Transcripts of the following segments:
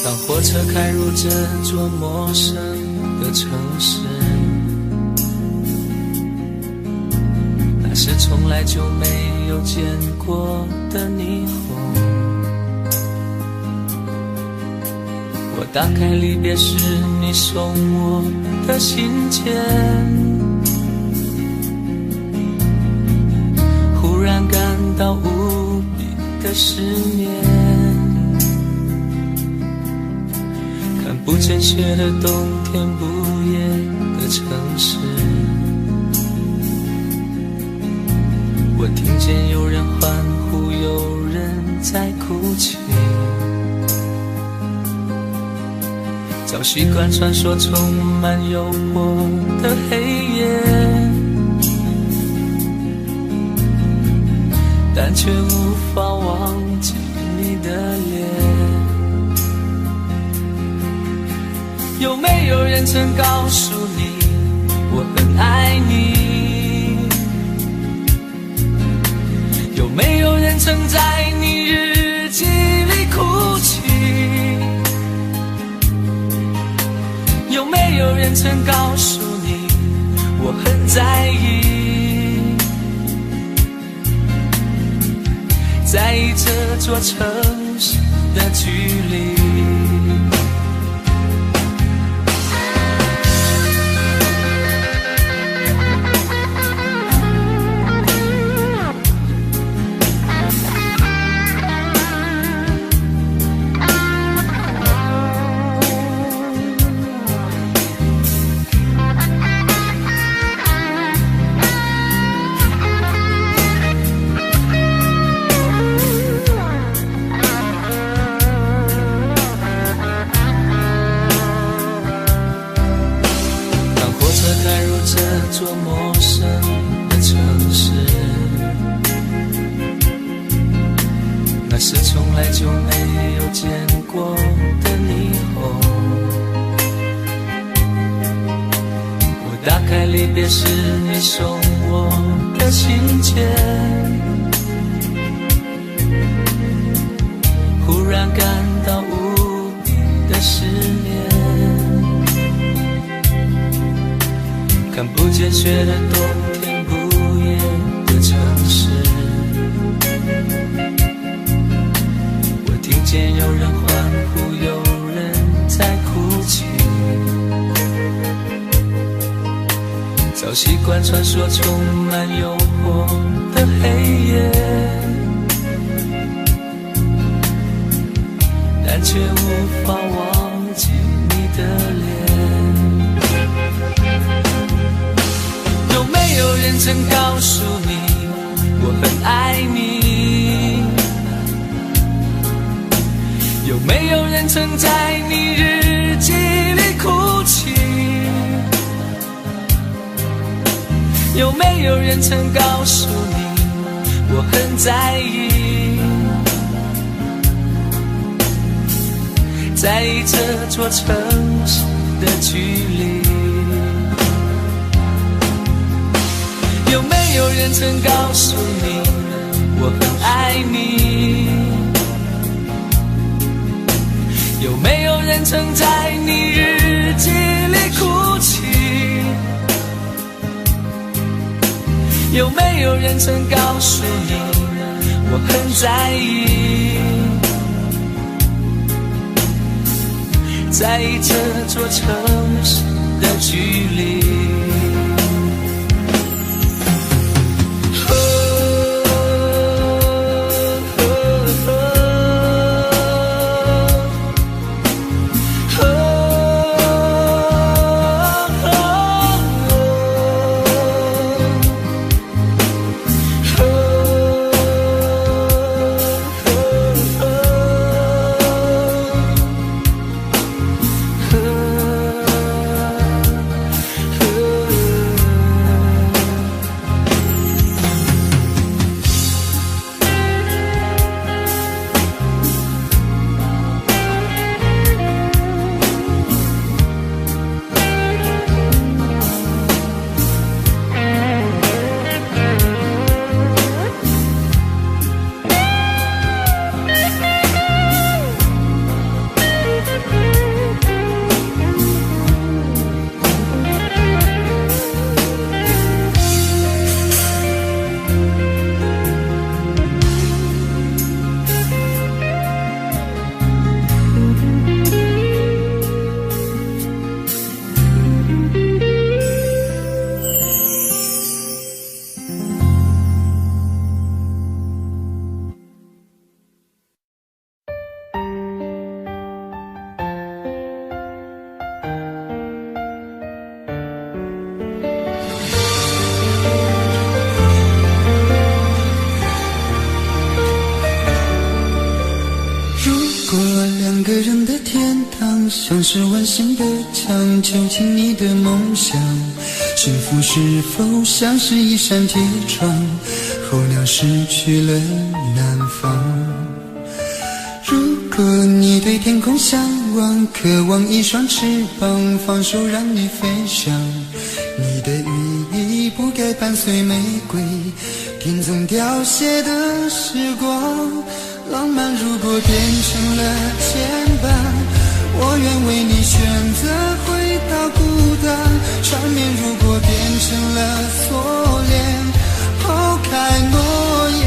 当火车开入这座陌生的城市，那是从来就没有见过的霓虹。我打开离别时你送我的信件，忽然感到无比的失眠。看不见雪的冬天，不夜的城市，我听见有人欢呼，有人在哭泣。早习惯传说充满诱惑的黑夜，但却无法忘记你的脸。有没有人曾告诉你我很爱你？有没有人曾在你日记里哭泣？有没有人曾告诉你我很在意？在意这座城市的距离。这座陌生的城市，那是从来就没有见过的霓虹。我打开离别时你送我的信件，忽然感到无比的失眠。看不见雪的冬天，不夜的城市，我听见有人欢呼，有人在哭泣。早习惯传说充满诱惑的黑夜，但却无法忘记你的脸。有没有人曾告诉你我很爱你？有没有人曾在你日记里哭泣？有没有人曾告诉你我很在意？在意这座城市的距离。有没有人曾告诉你我很爱你？有没有人曾在你日记里哭泣？有没有人曾告诉你我很在意？在意这座城市的距离。两个人的天堂，像是温馨的墙，囚禁你的梦想。幸福是否像是一扇铁窗，候鸟失去了南方。如果你对天空向往，渴望一双翅膀，放手让你飞翔。你的羽翼不该伴随玫瑰，听从凋谢的时光。浪漫如果变成了牵绊，我愿为你选择回到孤单。缠绵如果变成了锁链，抛开诺言。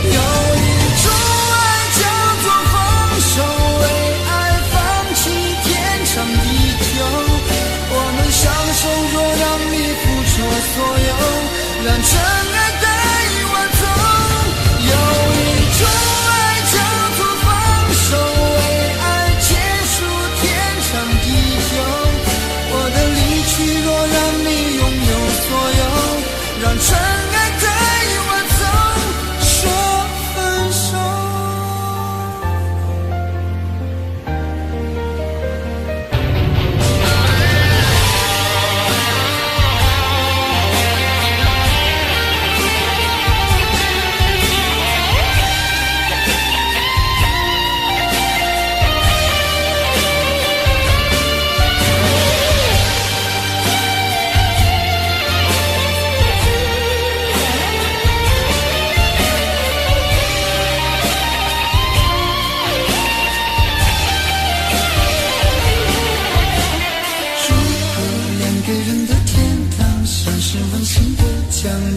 有一种爱叫做放手，为爱放弃天长地久。我们相守，若让你付出所有，让真爱带我走。有一种爱叫做放手，为爱结束天长地久。我的离去，若让你拥有所有，让真爱带我走，说分手。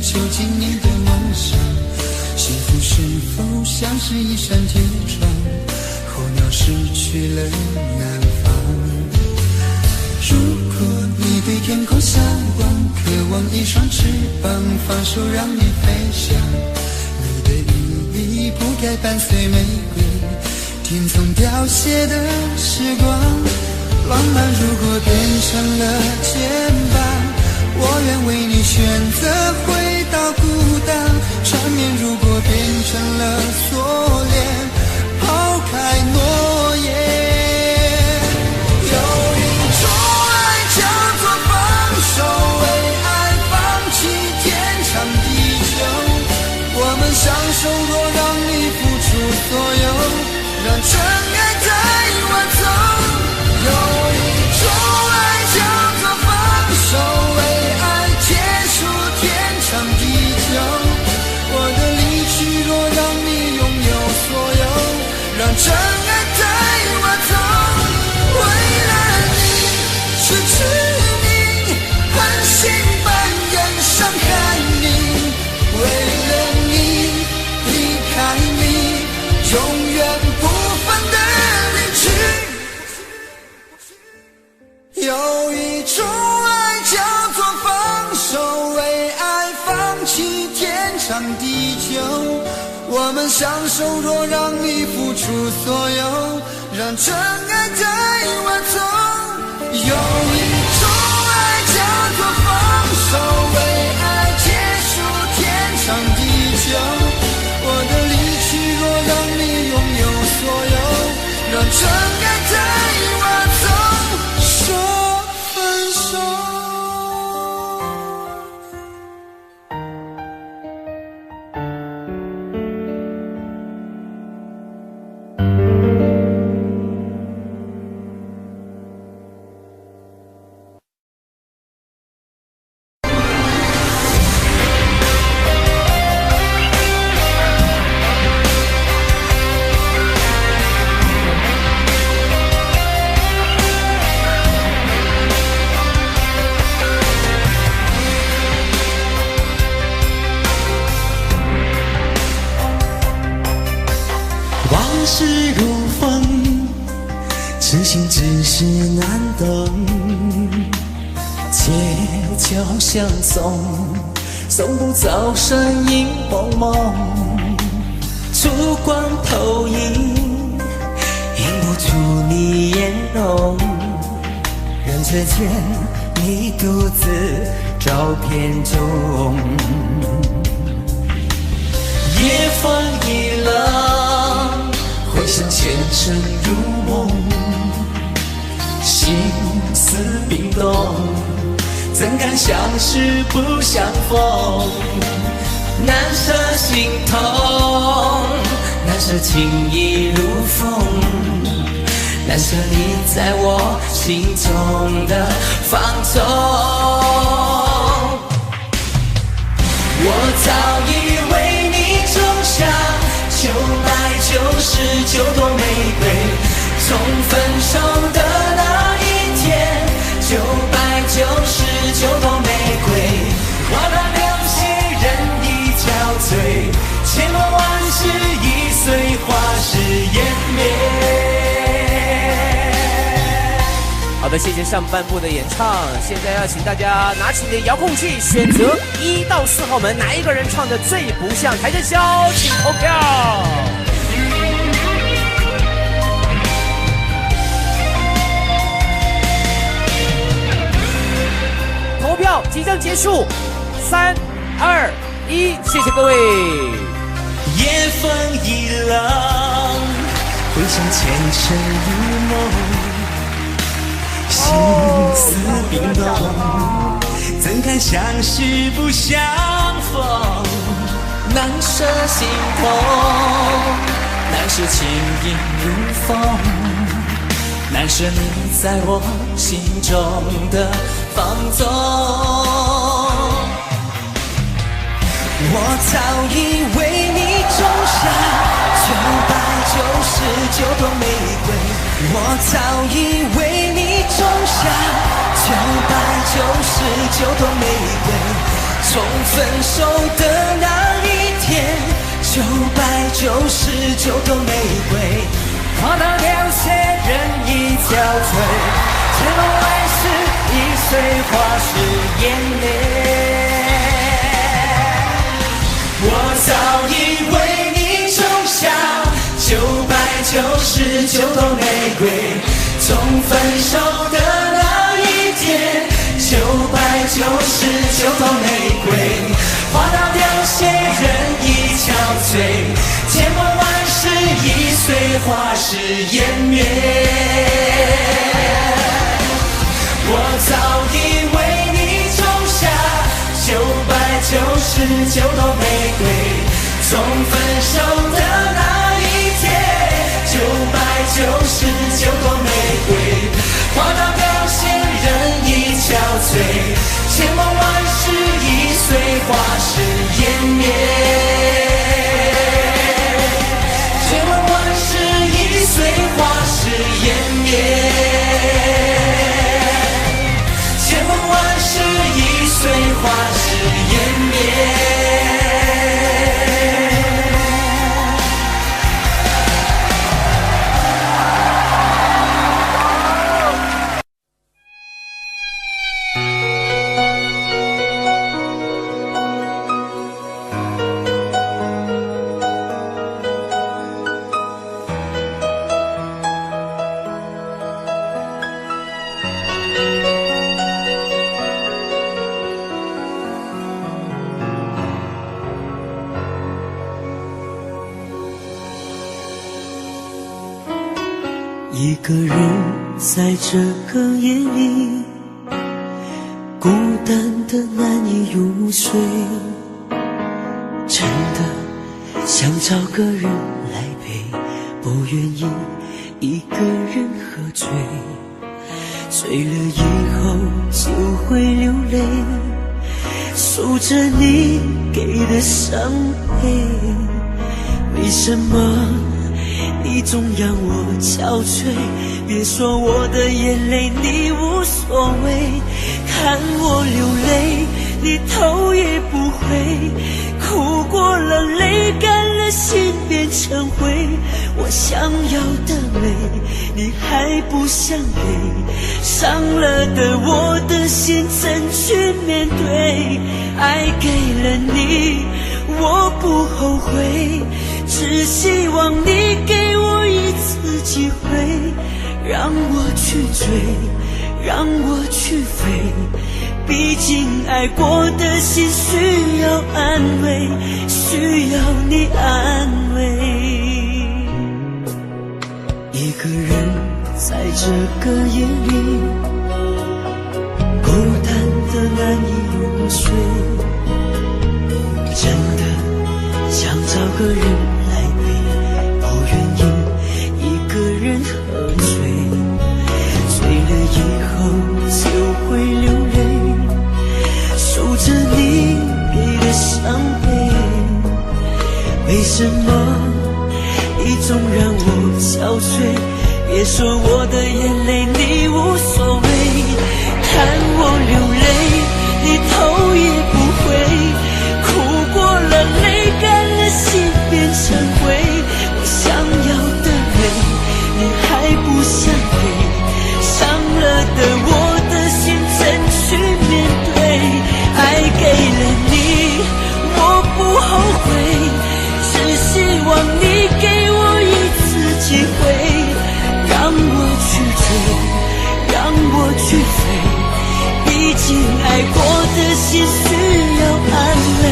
囚禁你的梦想，幸福是否像是一扇铁窗，候鸟失去了南方。如果你对天空向往，渴望一双翅膀，放手让你飞翔。你的羽翼不该伴随玫瑰，听从凋谢的时光。浪漫如果变成了牵绊，我愿为你选择回到孤单。缠绵如果变成了锁链，抛开诺言。有一种爱叫做放手，为爱放弃天长地久。我们相守，若让你付出所有，让真爱带我走。有一种爱叫做放手，为结束天长地久。我的离去，若让你拥有所有，让真爱带我走。为了你，失去你，狠心扮演伤害你。为了你，离开你，永远不分的离去。有一种爱叫做放手，为爱放弃天长地久。我们相守，若让你付出所有，让真爱带我走。有一种爱叫做放手，为爱结束天长地久。我的离去，若让你拥有所有，让真爱带我走，说分手。事如风，痴心只是难懂。借酒相送，送不走身影蒙蒙。烛光投影，映不出你颜容。人世间，你独自照片中。夜风一冷，回回想前尘如梦，心思冰冻，怎敢相识不相逢？难舍心痛，难舍情意如风，难舍你在我心中的放纵。我早已为你种下9百99朵玫瑰，从分手的那一天，999朵玫瑰，花到流血人已憔悴，千落万世已碎，花事湮灭。好的，谢谢上半部的演唱。现在要请大家拿起你的遥控器，选择1到4号门，哪一个人唱的最不像台正宵，请投票。投票即将结束，3、2、1，谢谢各位。夜风一冷，回想前尘如梦，心思冰冻，怎敢相识不相逢？难舍心痛，难舍情意如风，难舍你在我心中的放纵。我早已为你种下999朵玫瑰，我早已为你种下999朵玫瑰，从分手的那一天，999朵玫瑰，花到流血人已憔悴，千落万世已碎，花事湮灭。我早已为你种下999朵玫瑰，从分手的那一天，999朵玫瑰，花到流血人已憔悴，千落万世已碎，花事湮灭。我早已为你种下999朵玫瑰，从分手的那一天，999朵玫瑰，花到流血人已憔悴，千落万世已碎，花事湮灭。千落万世已碎，花事湮灭。千落万世已碎，花事湮灭。一个人在这个夜里，孤单的难以入睡，真的想找个人来陪，不愿意一个人喝醉，醉了以后就会流泪，数着你给的伤悲，为什么你总让我憔悴？别说我的眼泪你无所谓，看我流泪你头也不回，哭过了泪干了心变成灰，我想要的美你还不想给，伤了的我的心怎去面对？爱给了你我不后悔，只希望你给我一次机会，让我去追，让我去飞，毕竟爱过的心需要安慰，需要你安慰。一个人在这个夜里，孤单的难以入睡，真的想找个人来陪，不愿意一个人喝醉，醉了以后就会流泪，数着你给的伤悲，为什么你总让我憔悴？别说我的眼泪你无所谓，看我流泪你头也不回，哭过了泪干了心变成灰，我想要的泪你还不想给，伤了的我的心怎去面对？爱给了你我不后悔，只希望你给我一次机会，让我去追，让我去飞，毕竟爱过的心需要安慰，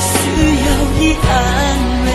需要你安慰。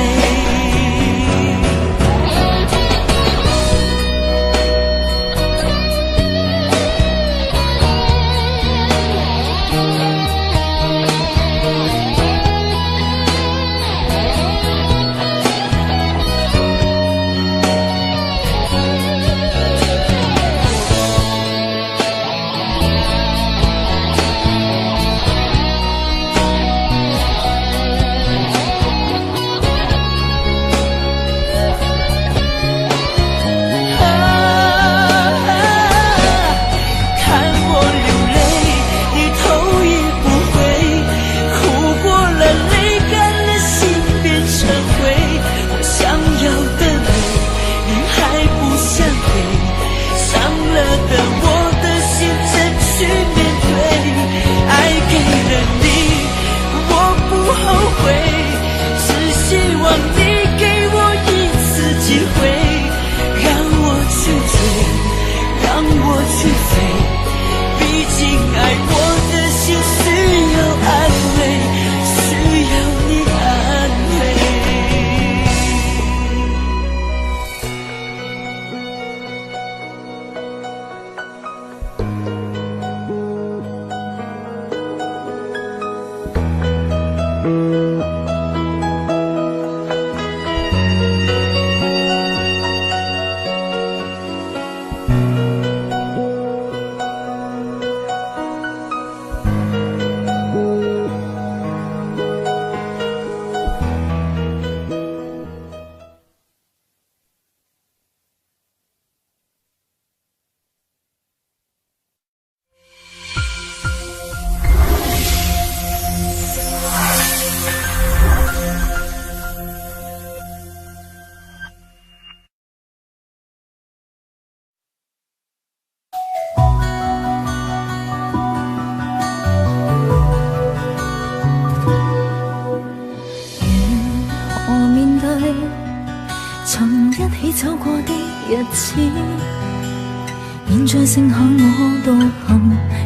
現在剩下我獨行，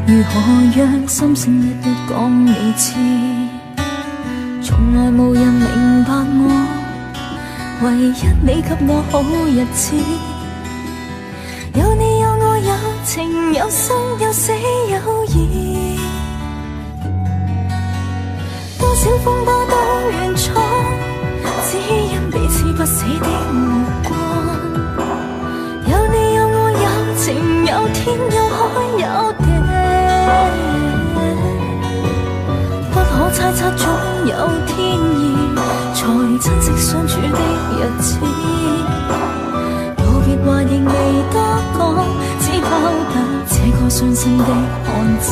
如何讓心聲一一講你知？從來無人明白我，唯一你給我好日子。有你有我有情有生有死有義，多少風波都願闖，只因彼此不死的目光。有你有我有情有天有海有地，不可猜測總有天意，才珍惜相處的日子。道別話仍未多講，只拋下這個傷心的漢子。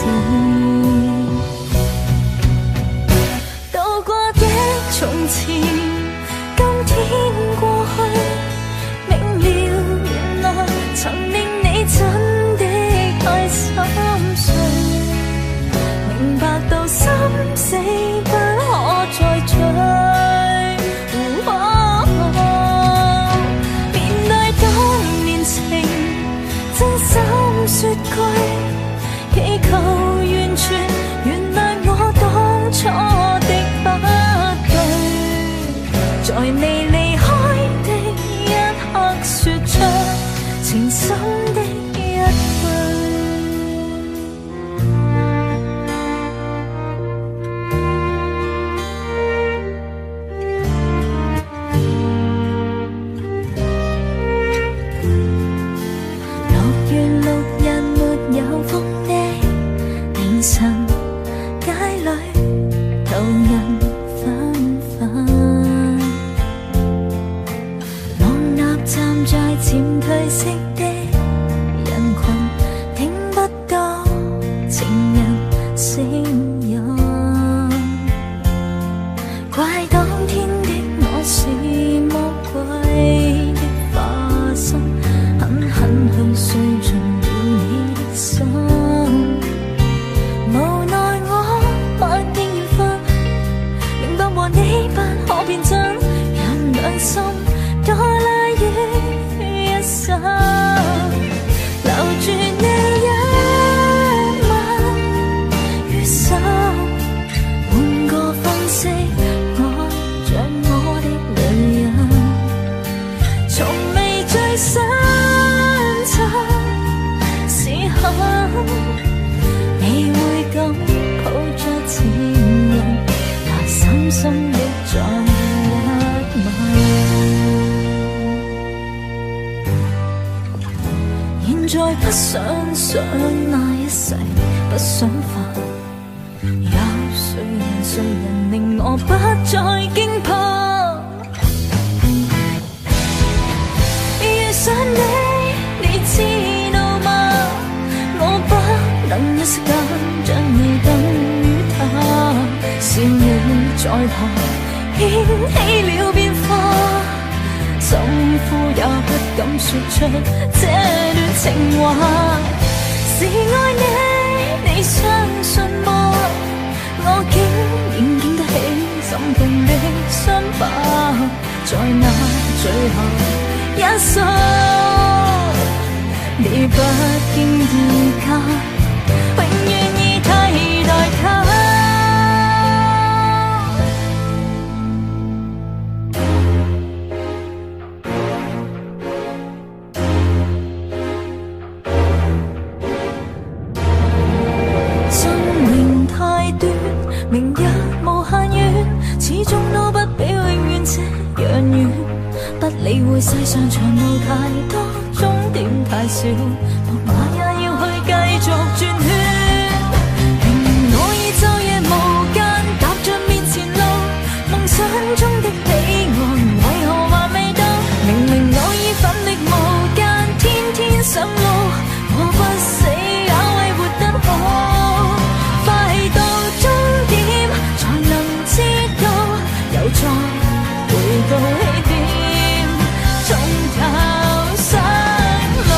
渡過的從前，今天過去，明了原來曾令你真的太心碎，明白到心死不可再追。面對當年情，真心說句，祈求完全原諒我當初的不對，在未離開的一刻說出。情深的一份。6月6日沒有風的凌晨，街裏途人紛紛，望那站在漸退色的人群，聽不到情人聲音，怪當天的我是魔鬼的化身，狠狠去碎盡了你的心，無奈我默認緣分，明白和你不可變真，讓兩心多拉於一生，留住你一吻於心，換個方式愛着我的女人，從未最深沉時候，你會咁抱着情人，拿深深的再一吻。現在不想想那一世，不想煩，有誰人令我不再驚怕？遇上你，你知道嗎？我不能一息間將你等於他，笑你在旁掀起了變化，心呼也不敢說出這段情話，是愛你，你相信嗎？我竟然經得起心痛的傷疤，在那最後一瞬，你不經意間，永遠已替代他。生命太短，明日無限遠，始終都不比永遠這樣遠。不理會世上長路太多，終點太少，落馬也要去繼續轉圈。明我已晝夜無間，踏着面前路，夢想中的彼岸為何還未到？明明我已奮力無間，天天上路，我不死也為活得好，快到終點才能知道，又再回到起點，總有上路。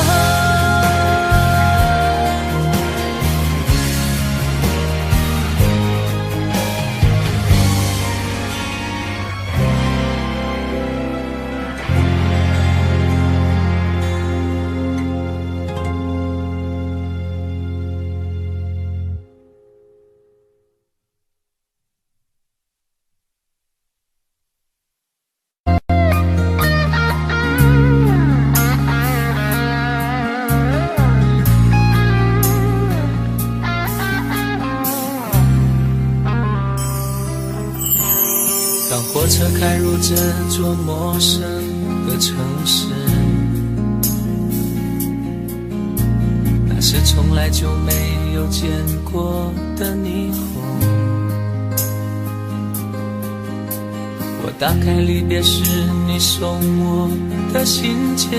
当火车开入这座陌生的城市，那是从来就没有见过的霓虹。我打开离别时你送我的信件，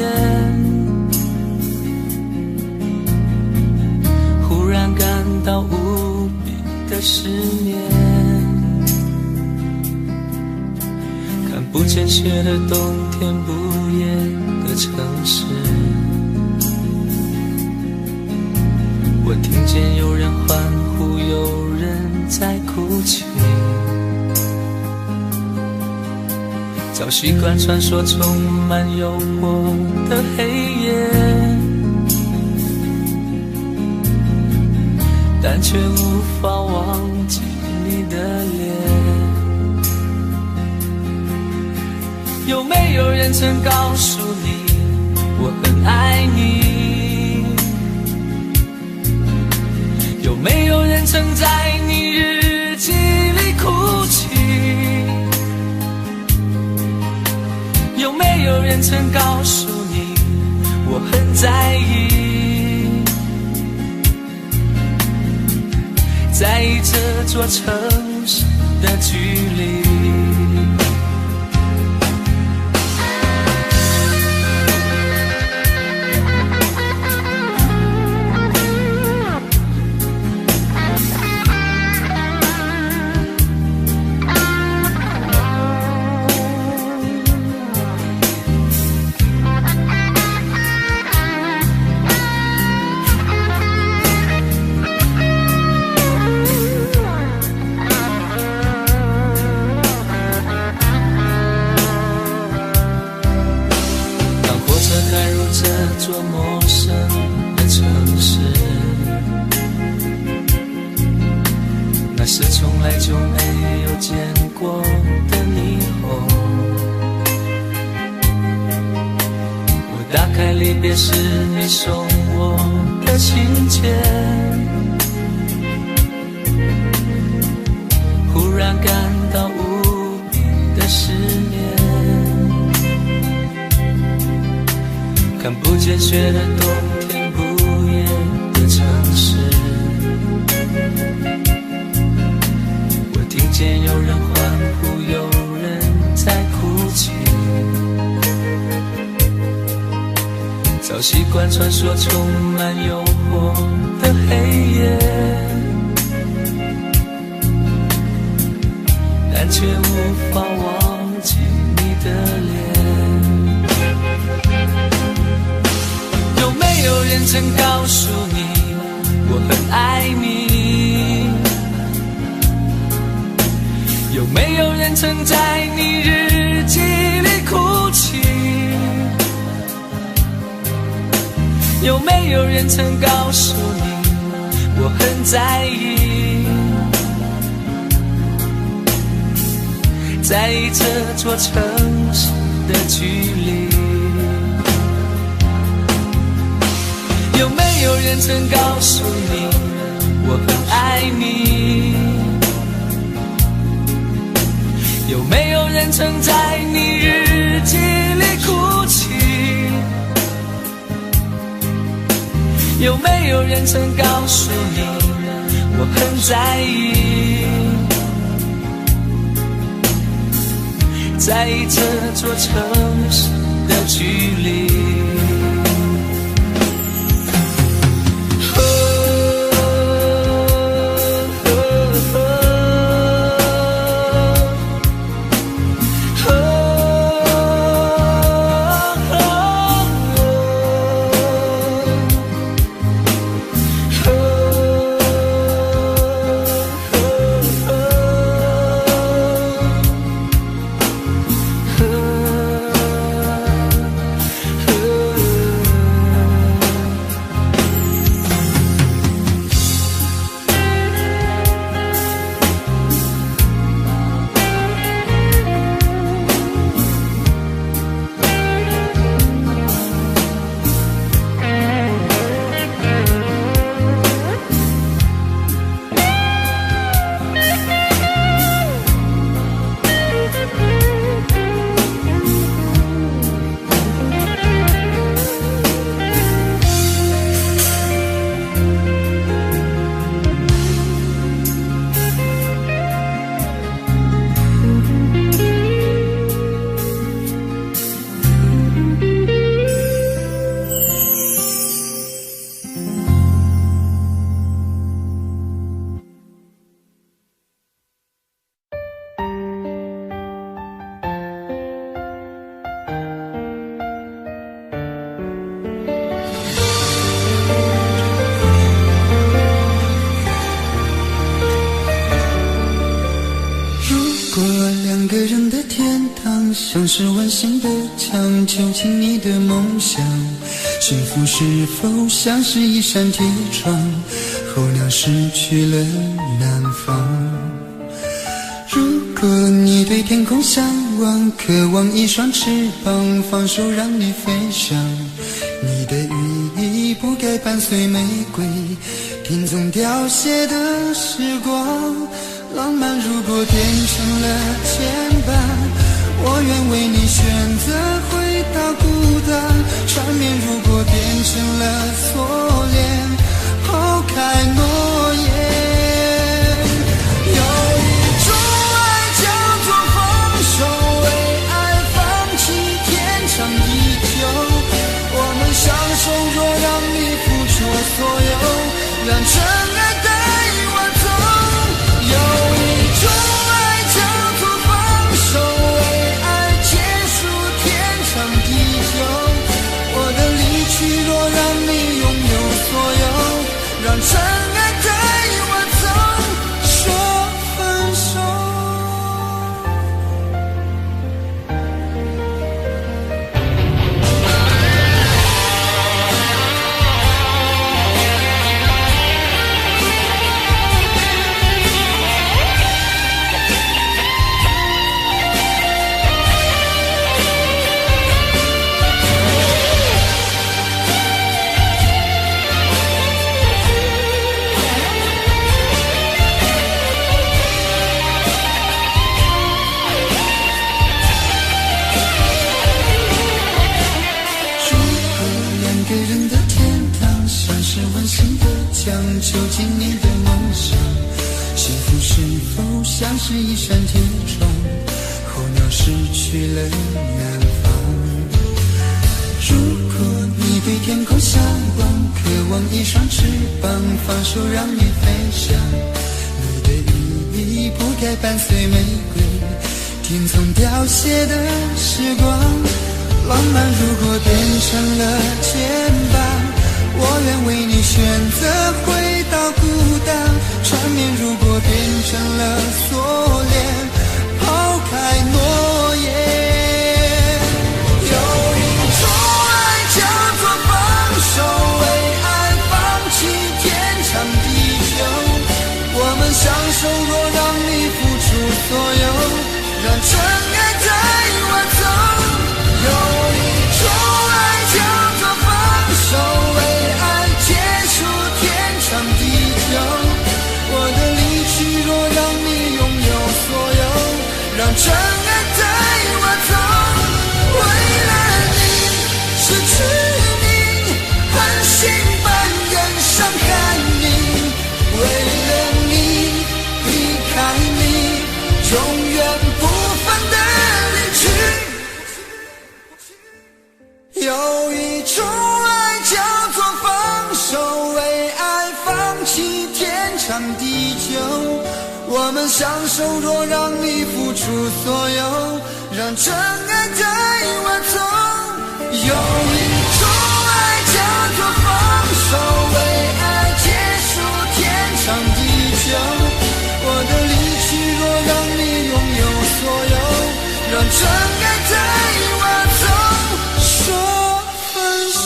忽然感到无比的思念。不见雪的冬天，不夜的城市，我听见有人欢呼，有人在哭泣，早习惯传说充满诱惑的黑夜，但却无法忘记你的脸。有没有人曾告诉你我很爱你？人曾告诉你我很在意，在意这座城市的距离。这座陌生的城市，那是从来就没有见过的霓虹。我打开离别时你送我的信件，忽然感到无比的思念。看不见雪的冬天，不夜的城市，我听见有人欢呼，有人在哭泣，早习惯穿梭充满诱惑的黑夜，但却无法忘记你的脸。有没有人曾告诉你我很爱你？有没有人曾在你日记里哭泣？有没有人曾告诉你我很在意，在意这座城市的距离？有没有人曾告诉你我很爱你？有没有人曾在你日记里哭泣？有没有人曾告诉你我很在意，在意这座城市的距离？像是温馨的墙，囚禁你的梦想。幸福是否像是一扇铁窗，候鸟失去了南方。如果你对天空向往，渴望一双翅膀，放手让你飞翔。你的羽翼不该伴随玫瑰，听从凋谢的时光。浪漫如果变成了牵绊，我愿为你选择回到孤单，缠绵如果变成了锁链，抛开诺言。有一种爱叫做放手，为爱放弃天长地久。我们相守，若让你付出所有，让真爱带我走。有一种爱叫做放手，为爱结束天长地久。我的离去，若让你拥有所有，让真爱带我走，说分手。究竟你的梦想，幸福是否像是一扇铁窗，候鸟失去了南方。如果你对天空向往，渴望一双翅膀，放手让你飞翔，你的羽翼不该伴随玫瑰天从凋谢的时光。浪漫如果变成了牵绊，我愿为你选择回到孤单，缠绵如果变成了锁链，抛开诺言。有一种爱叫做放手，为爱放弃天长地久。我们相守，若让你付出所有，让真爱带我走。有一种爱叫做放手，为我的离去，若让你拥有所有，让真爱带我走。为了你失去你，狠心扮演伤害你，为了你离开你，永远不分的离去。有一种爱叫做放手，为爱放弃天长地久。我们相守，若让你付出所有，让真爱带我走。有一种爱叫做放手，为爱结束天长地久。我的离去，若让你拥有所有，让真爱带我走，说分手。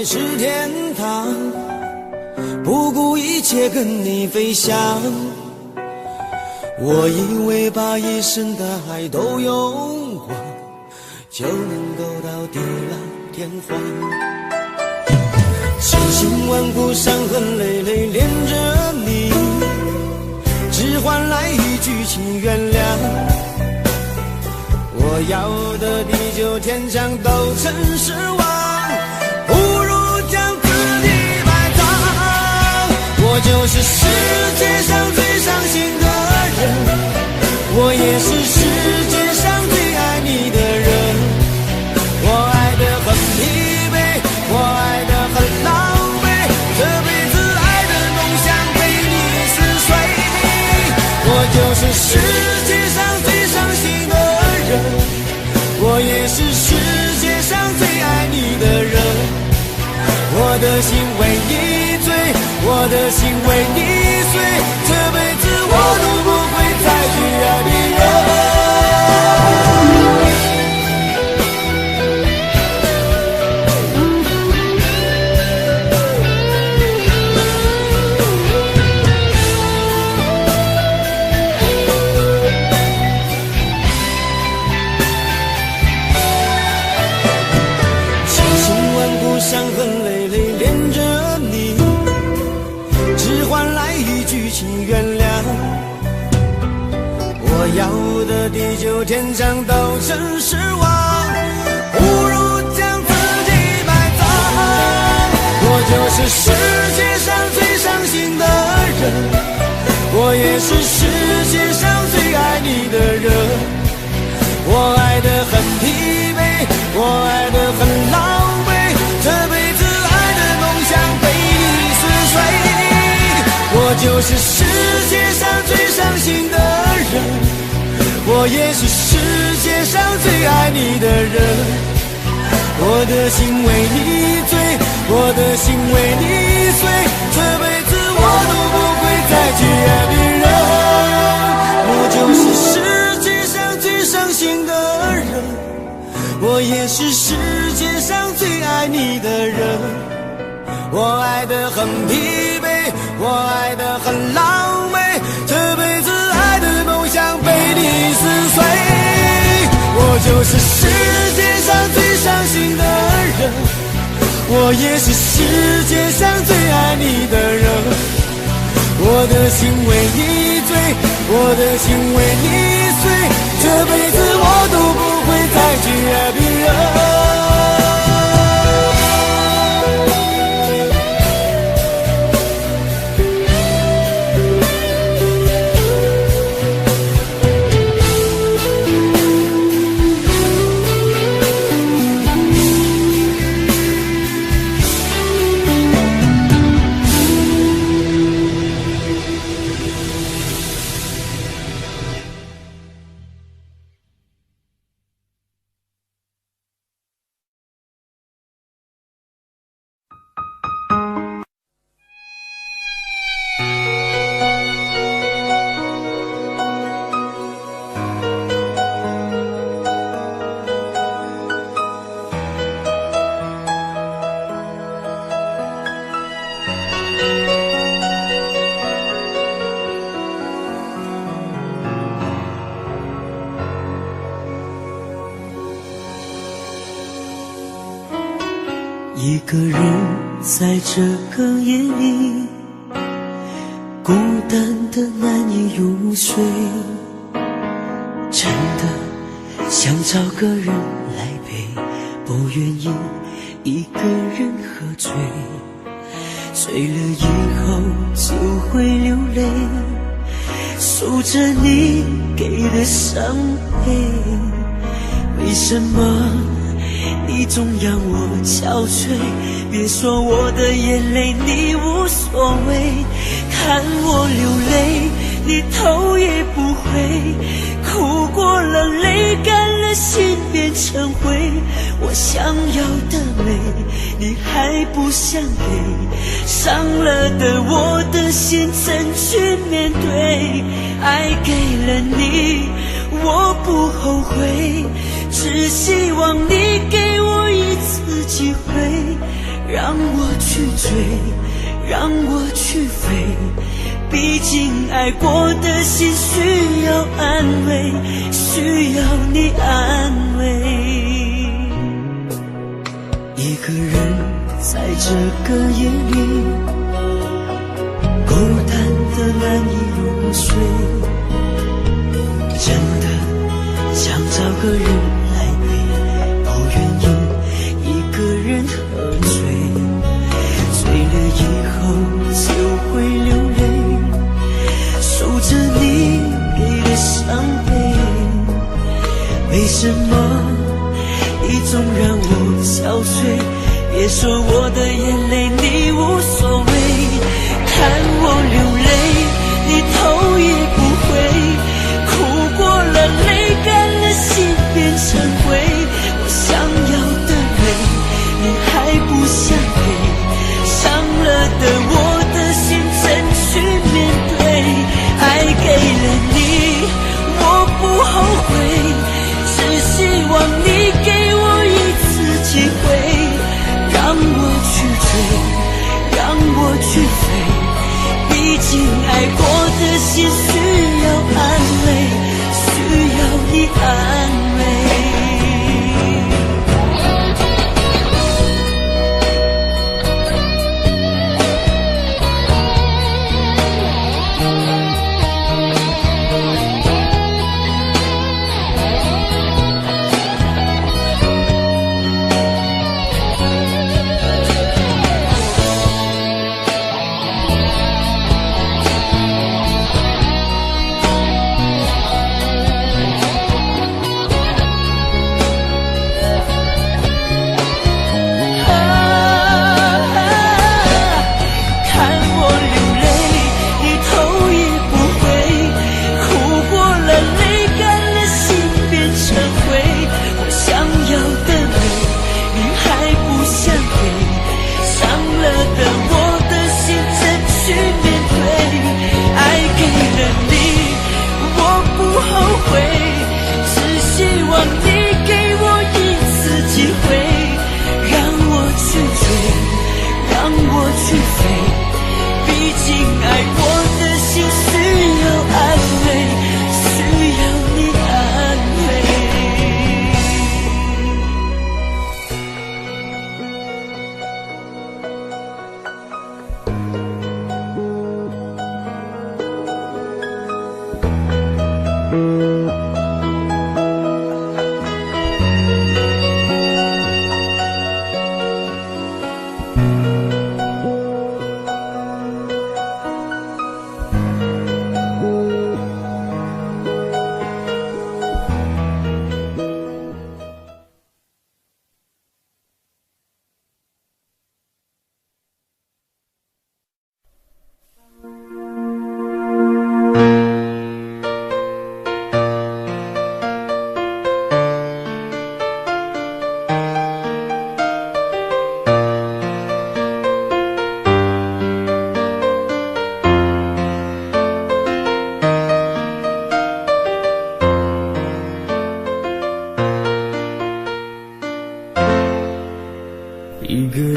是天堂，不顾一切跟你飞翔。我以为把一生的爱都用光，就能够到地老天荒。千辛万苦，伤痕累累连着你，只换来一句请原谅。我要的地久天长都成失望，我就是世界上最伤心的人，我也是世界上最爱你的人。我爱得很疲惫，我爱得很狼狈，这辈子爱的梦想被你撕碎。我就是世界上最伤心的人，我也是世界上最爱你的人。心为你碎，这辈子我都不会再去爱别人。伤痕累累恋着你，只换来一句请原谅。我要的地久天长都成失望，不如将自己埋葬。我就是世界上最伤心的人，我也是世界上最爱你的人。我爱得很疲惫，我爱得很狼狈，这辈子爱的梦想被你撕碎。我就是世界上最伤心的人，我也是世界上最爱你的人。我的心为你醉，我的心为你碎，这辈子我都不会再去爱别人。我就是世界上最伤心的人，我也是世界上最爱你的人。我爱得很疲惫，我爱得很狼狈，这辈子爱的梦想被你撕碎。我就是世界上最伤心的人，我也是世界上最爱你的人。我的心为你醉，我的心为你碎，这辈子我都不会再去爱别人。一个人在这个夜里，孤单的难以入睡，真的想找个人来陪，不愿意一个人喝醉，醉了以后就会流泪，数着你给的伤悲。为什么你总让我憔悴？别说我的眼泪你无所谓，看我流泪你头也不回，哭过了泪干了心变成灰。我想要的美你还不想给，伤了的我的心怎去面对？爱给了你我不后悔，只希望你给我一次机会，让我去追，让我去飞，毕竟爱过的心需要安慰，需要你安慰。一个人在这个夜里，孤单的难以入睡，真的想找个人来陪，不愿意一个人喝醉，醉了以后就会流泪，数着你给的伤悲。为什么你总让我憔悴？别说我的眼泪你无所谓，看我流泪你头也不回，哭过了泪干了心变成灰。我想要的美你还不想给，伤了的我的心怎了你，我不后悔，只希望你给我一次机会，让我去追，让我去飞，毕竟爱过的心需要安慰，需要你安慰。一个人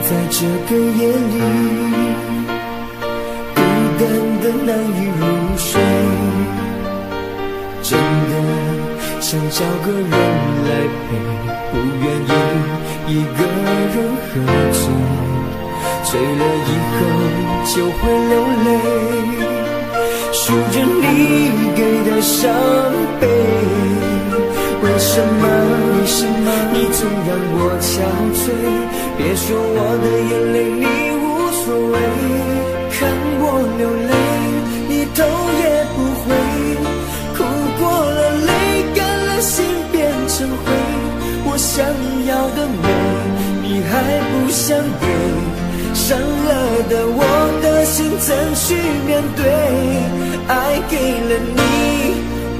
在这个夜里，孤单的难以入睡，真的想找个人来陪，不愿意一个人喝醉，醉了以后就会流泪，数着你给的伤悲。为什么你总让我憔悴？别说我的眼泪你无所谓，看我流泪你头也不回，哭过了泪干了心变成灰，我想要的美你还不想给，伤了的我的心怎去面对？爱给了你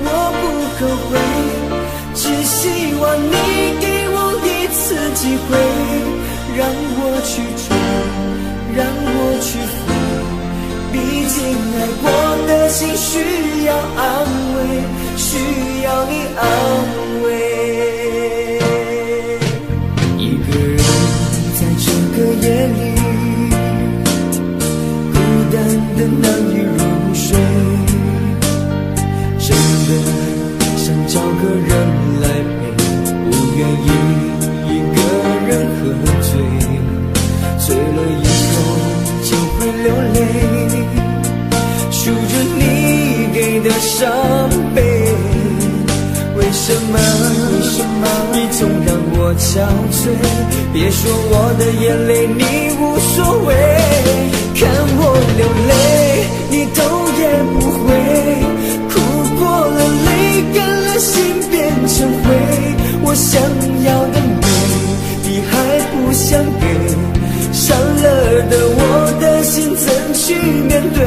我不后悔，只希望你给我一次机会，让我去追，让我去飞，毕竟爱过的心需要安慰，需要你安慰。一个人在这个夜里，孤单的难以入睡，真的想找个人来陪，不愿意一个人喝醉，醉了以后就会流泪，数着你给的伤悲。为什么你总让我憔悴？别说我的眼泪你无所谓，看我流泪你头也不回，哭过了泪干了心变成灰，我想要的美你还不想给，伤了的我的心怎去面对？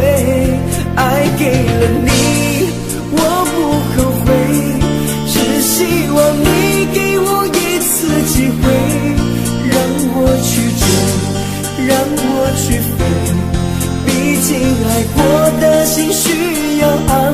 爱给了你我不后悔，只希望你给我一次机会，让我去追，让我去飞，毕竟爱过的心需要安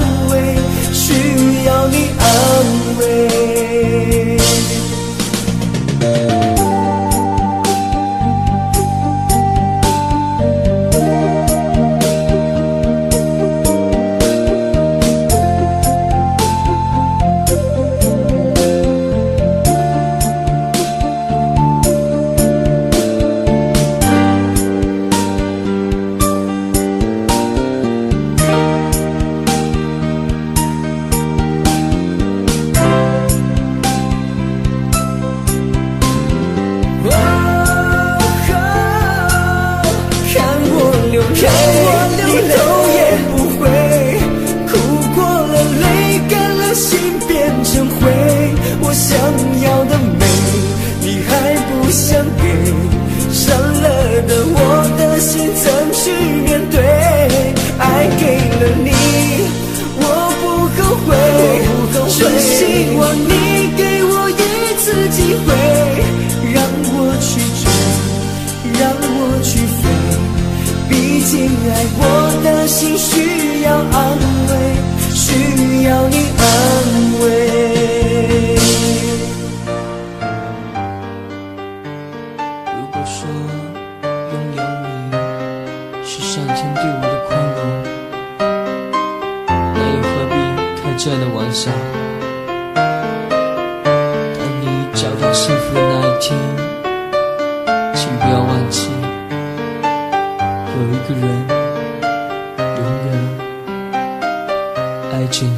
这样的晚上，当你找到幸福的那一天，请不要忘记，有一个人永远爱着你。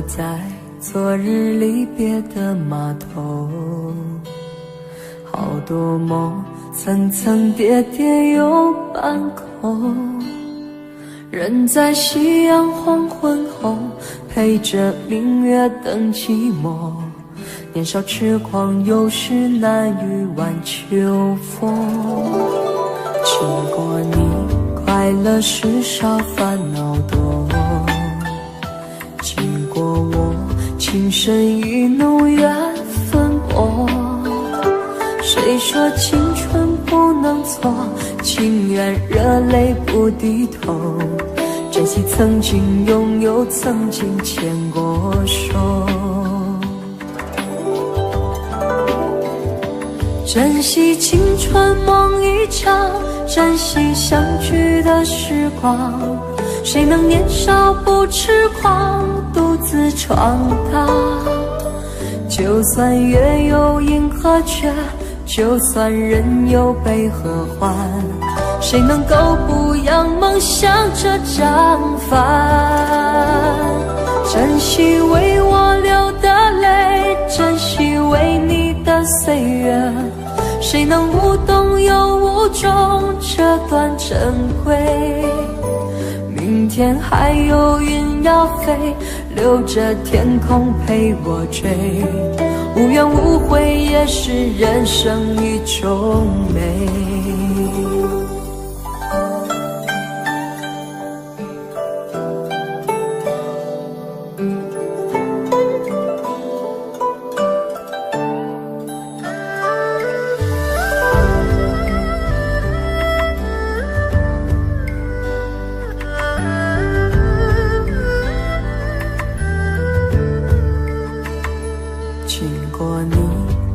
在昨日离别的码头，好多梦层层叠叠又半空，人在夕阳黄昏后，陪着明月等寂寞，年少痴狂有时难御晚秋风。经过你，快乐时少烦恼多，经过我，情深意浓缘分薄。谁说青春不能错，情愿热泪不低头，珍惜曾经拥有，曾经牵过手，珍惜青春梦一场，珍惜相聚的时光。谁能年少不痴狂，独自闯荡？就算月有阴和缺，就算人有悲和欢，谁能够不扬梦想这张帆？珍惜为我流的泪，珍惜为你的岁月，谁能无动又无衷这段珍贵？明天还有云要飞，留着天空陪我追，无怨无悔也是人生一种美。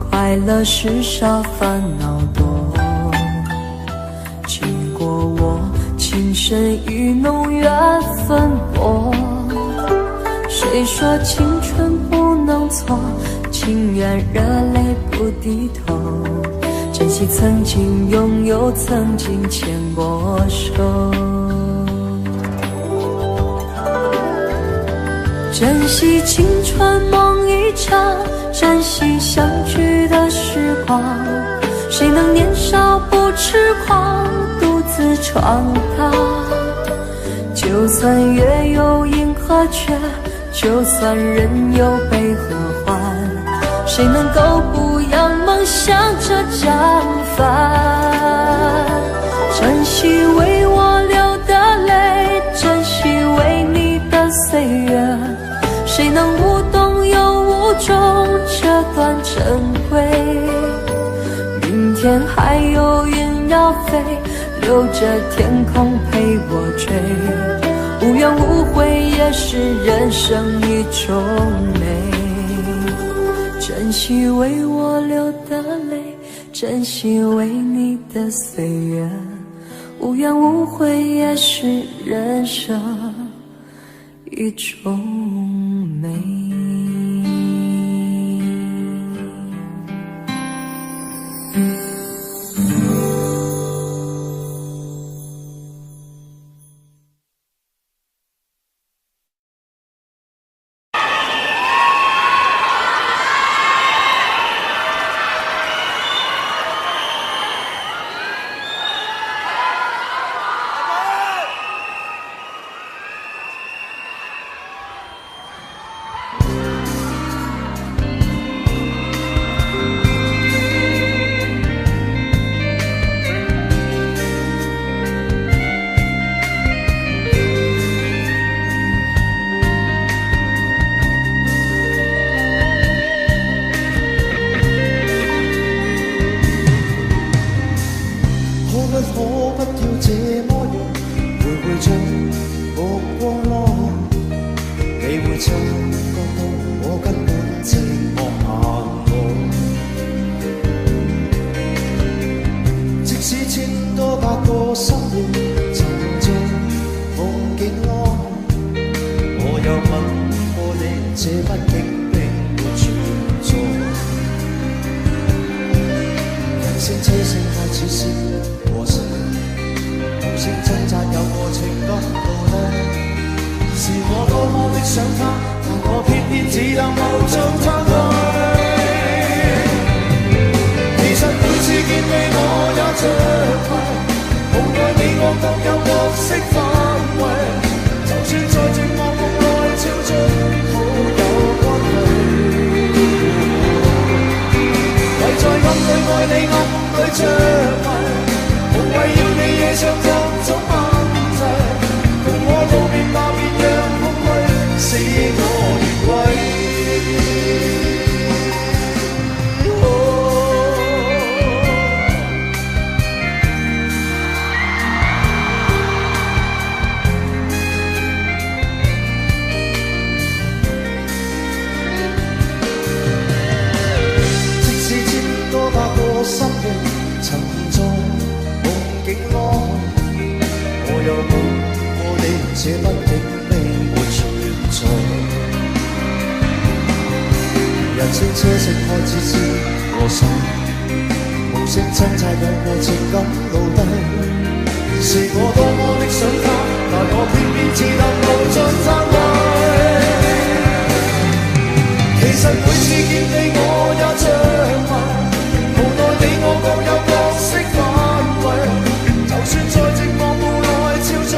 快乐时少烦恼多，经过我，情深意浓缘分薄。谁说青春不能错，情愿热泪不低头，珍惜曾经拥有，曾经牵过手，珍惜青春梦一场，珍惜相聚的时光。谁能年少不痴狂，独自闯荡？就算月有阴和缺，就算人有悲和欢，谁能够不扬梦想这张帆？珍惜为我流的泪，珍惜为你的岁月，谁能无动又无衷这段珍贵？明天还有云要飞，留着天空陪我追，无怨无悔也是人生一种美。珍惜为我流的泪，珍惜为你的岁月，无怨无悔也是人生一种美。過深夜沉醉夢境安，我又吻過你，這畢竟並沒存在。人聲車聲太似是和諧，無聲掙扎有過情感道理。是我多麼的想他，但我偏偏只能無盡歎淚。其實每次見你我也着迷，無奈你我各有角色範圍。就算在寂寞夢內超出好有關係，唯在暗裏愛你暗裏着迷，無謂要你惹上各種問題。共我道別吧，別讓空虛使我越軌。即使千多百個深夜沉在夢境內，我又夢過你，這畢竟並沒存在。人聲車聲開始是和諧，無聲掙扎有過情感奴隸。是我多麼的想他，但我偏偏只能無盡歎淚。其實每次見你我也着迷，無奈你我各有角色範圍。就算在寂寞夢內超出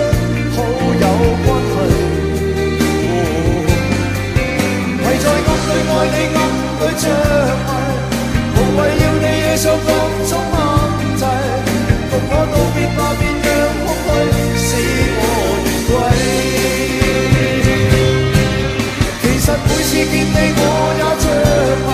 好有關係，唯在暗裏愛你暗裏着迷，無謂要你惹上各種問題。共我道別吧，別讓空虛使我越軌。其實每次見你我也着迷。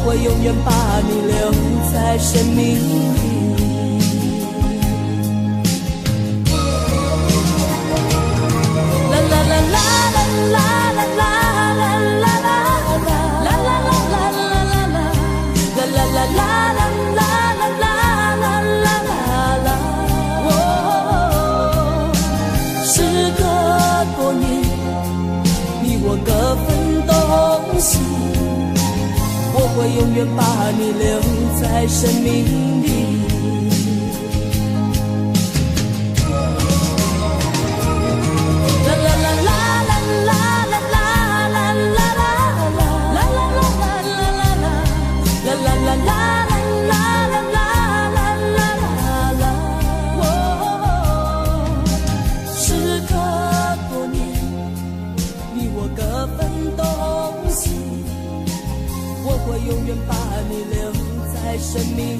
会永远把你留在生命里。啦啦啦啦啦啦啦啦啦啦啦啦啦啦啦啦啦啦啦。各分东西，我会永远把你留在生命里。啦啦啦啦啦啦啦啦啦啦啦啦啦啦啦啦啦啦。我永远把你留在生命里。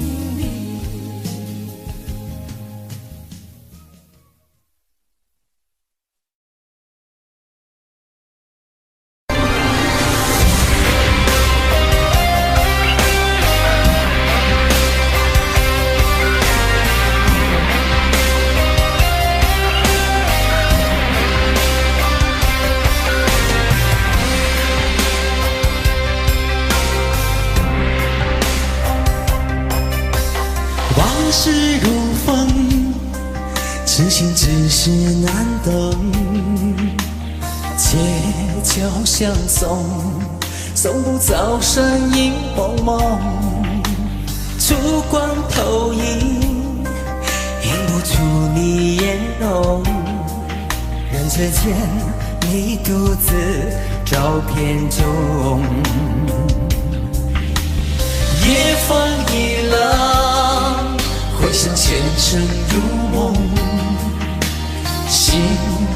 往事如风，痴心只是难懂。街角相送，送不走身影蒙蒙。烛光投影，映不出你颜容。人世间，你独自照片中。夜风一冷，回想前尘如梦，心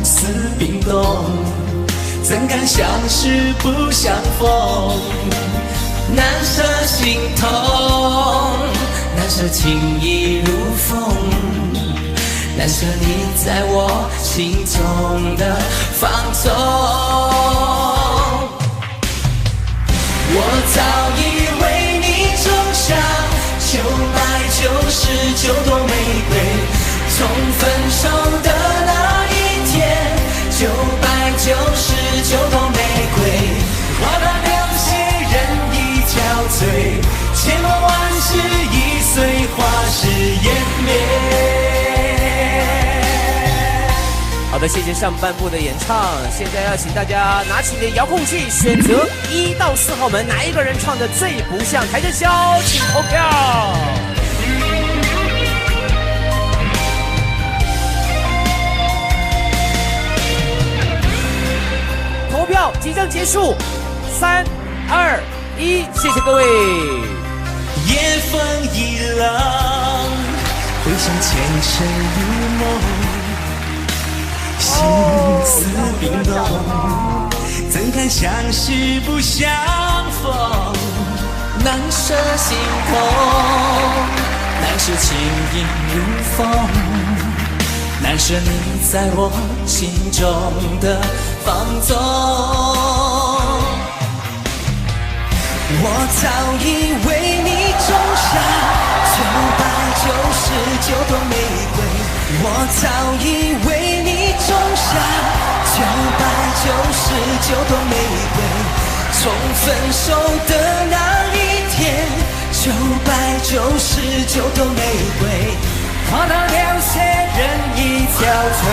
思冰冻，怎敢相识不相逢？难舍心痛，难舍情意如风，难舍你在我心中的放纵。我早已为你种下9百99朵玫瑰，从分手的那一天，999朵玫瑰，花到流血人已憔悴，千万万世已随花事湮灭。好的，谢谢上半部的演唱。现在要请大家拿起你的遥控器，选择1到4号门，哪一个人唱的最不像台正宵，请投票。投票即将结束，3、2、1，谢谢各位。夜风一冷，回想前尘如梦。心思冰冻，怎堪相识不相逢？难舍心痛，难舍情意如风，难舍你在我心中的放纵。我早已为你种下999朵玫瑰，我早已为你种下999朵玫瑰，从分手的那一天，999朵玫瑰，花到流血人已憔悴，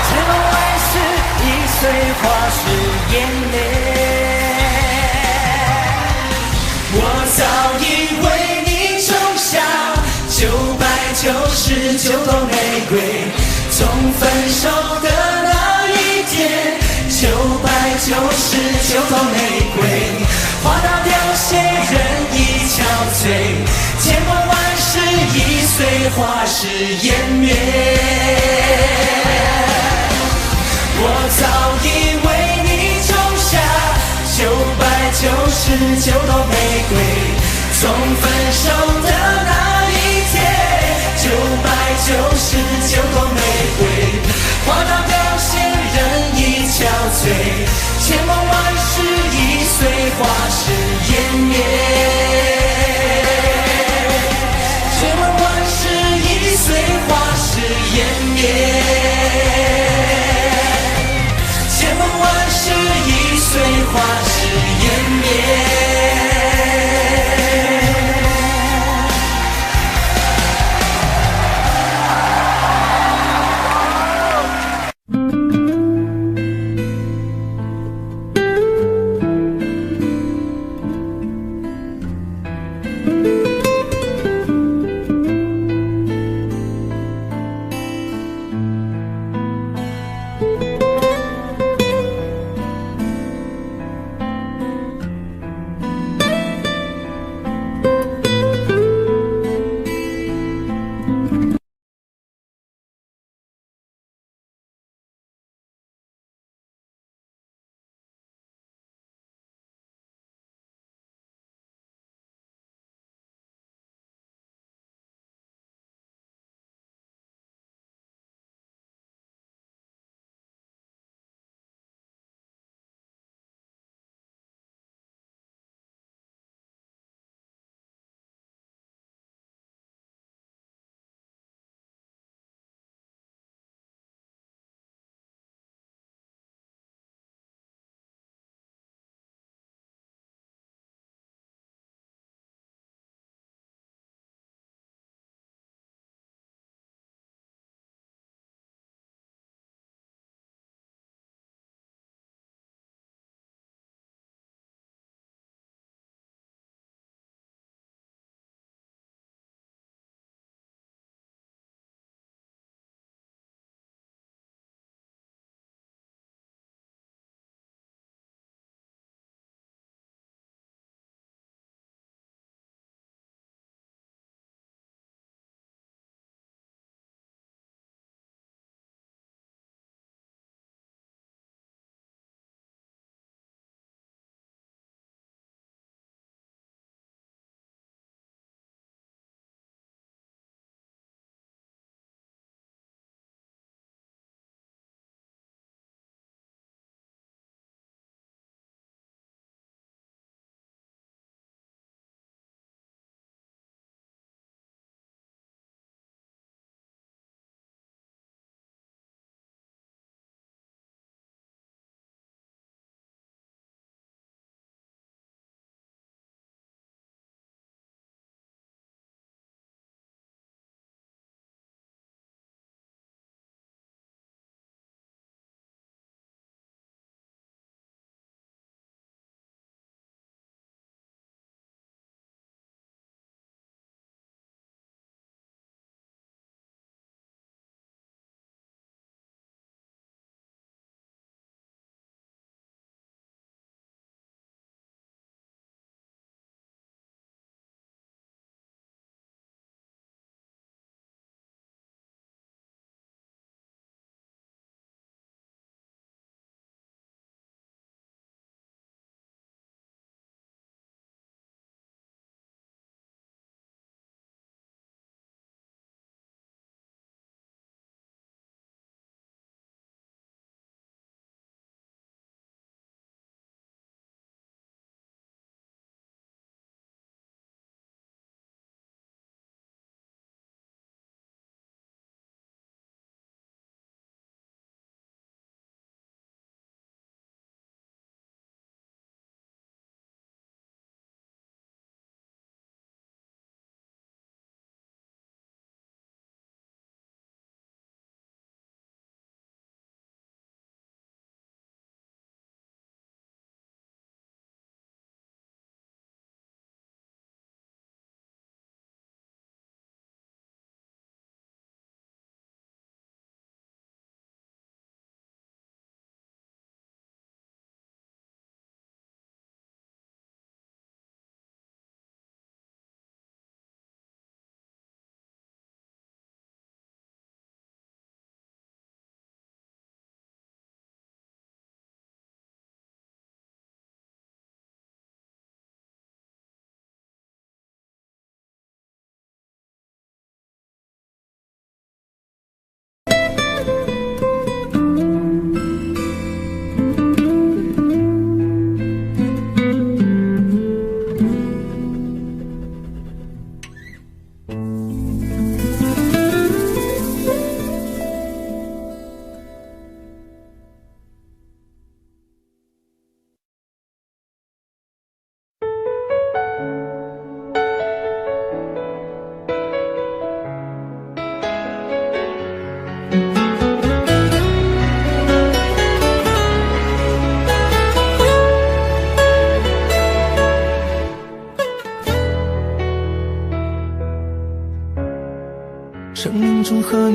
千万万世已随花事湮灭。我早已为你种下999朵玫瑰，从分手的那一天，999朵玫瑰，花到流血人已憔悴，千万万世已随花事湮灭。我早已为你种下999朵玫瑰，从分手的那一天，999朵玫瑰，花到流血人已憔悴，千万万世已随花事湮灭。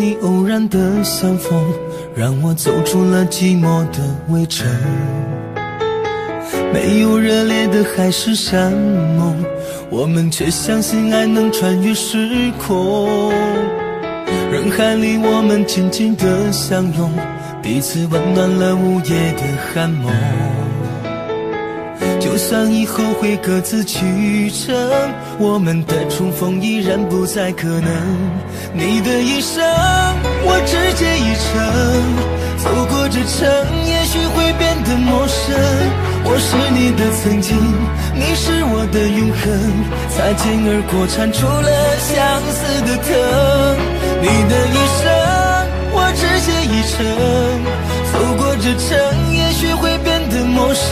你偶然的相逢，让我走出了寂寞的围城。没有热烈的海誓山盟，我们却相信爱能穿越时空。人海里我们紧紧的相拥，彼此温暖了午夜的寒梦。就算以后会各自去程，我们的重逢依然不再可能。你的一生我只借一程，走过这程也许会变得陌生。我是你的曾经，你是我的永恒，擦肩而过缠出了相思的疼。你的一生我只借一程，走过这程也许会变得陌生。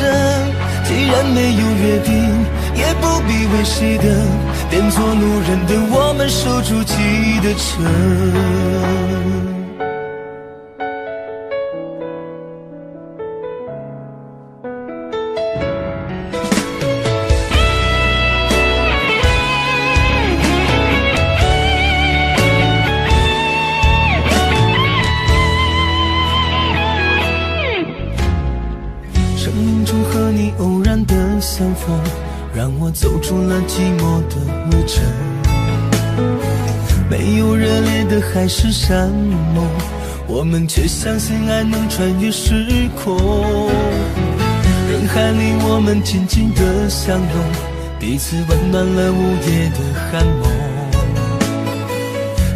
既然没有约定，也不必为谁等，变作路人的我们守住记的城。相逢让我走出了寂寞的围城，没有热烈的海誓山盟，我们却相信爱能穿越时空。人海里我们紧紧的相拥，彼此温暖了午夜的寒梦。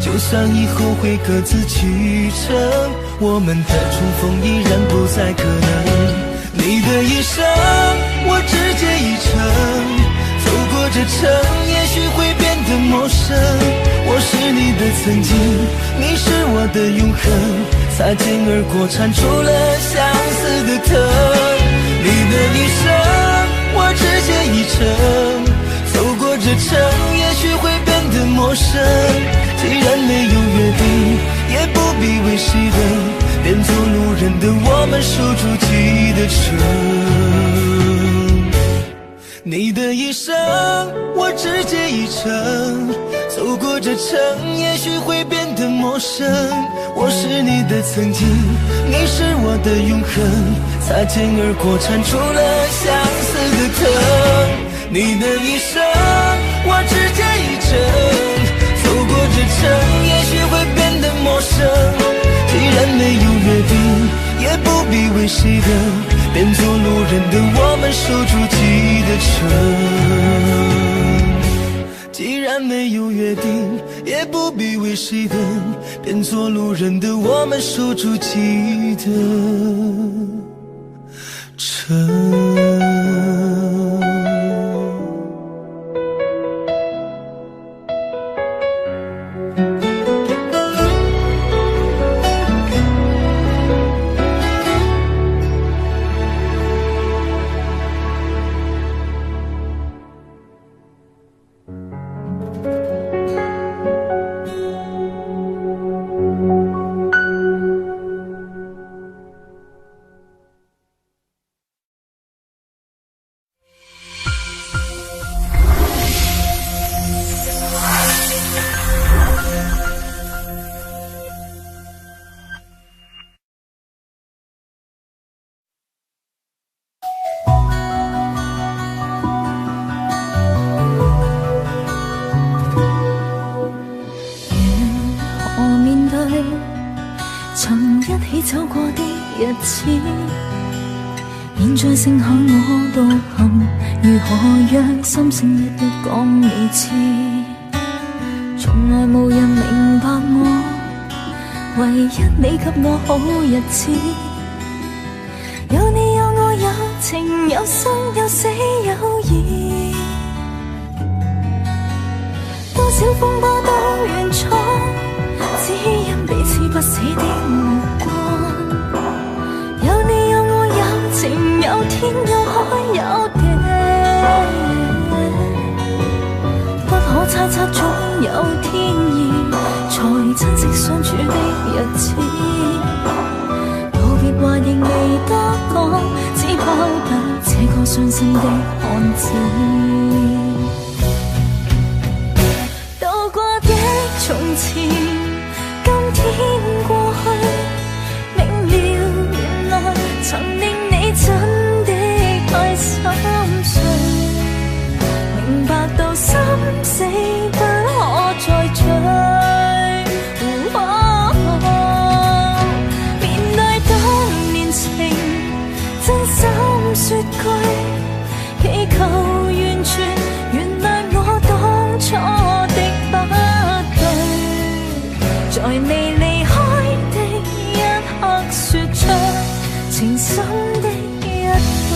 就算以后会各自去程，我们的重逢依然不再可能。你的一生我只借一程，走过这程也许会变得陌生。我是你的曾经，你是我的永恒，擦肩而过缠出了相思的疼。你的一生我只借一程，走过这程也许会变得陌生。既然没有约定，也不必为谁等，变作路人的我们守住记的城。你的一生我只借一程，走过这程也许会变得陌生。我是你的曾经，你是我的永恒，擦肩而过缠出了相思的疼。你的一生我只借一程，走过这程也许会变得陌生。既然没有约定，也不必为谁等，变作路人的我们守住记的城。既然没有约定，也不必为谁等，变作路人的我们守住记的城。走過的日子，現在剩下我獨行，如何讓心聲一一講你知？從來無人明白我，唯一你給我好日子。有你有我有情有生有死有義，多少風波都願闖，只因彼此不死的目光。有你有我有情有天有海有地，不可猜測總有天意，才珍惜相處的日子。道別話仍未多講，只拋低這個傷心的漢子。渡過的從前，今天說句，祈求完全原諒我當初的不對，在你離開的一刻說出情深的一句。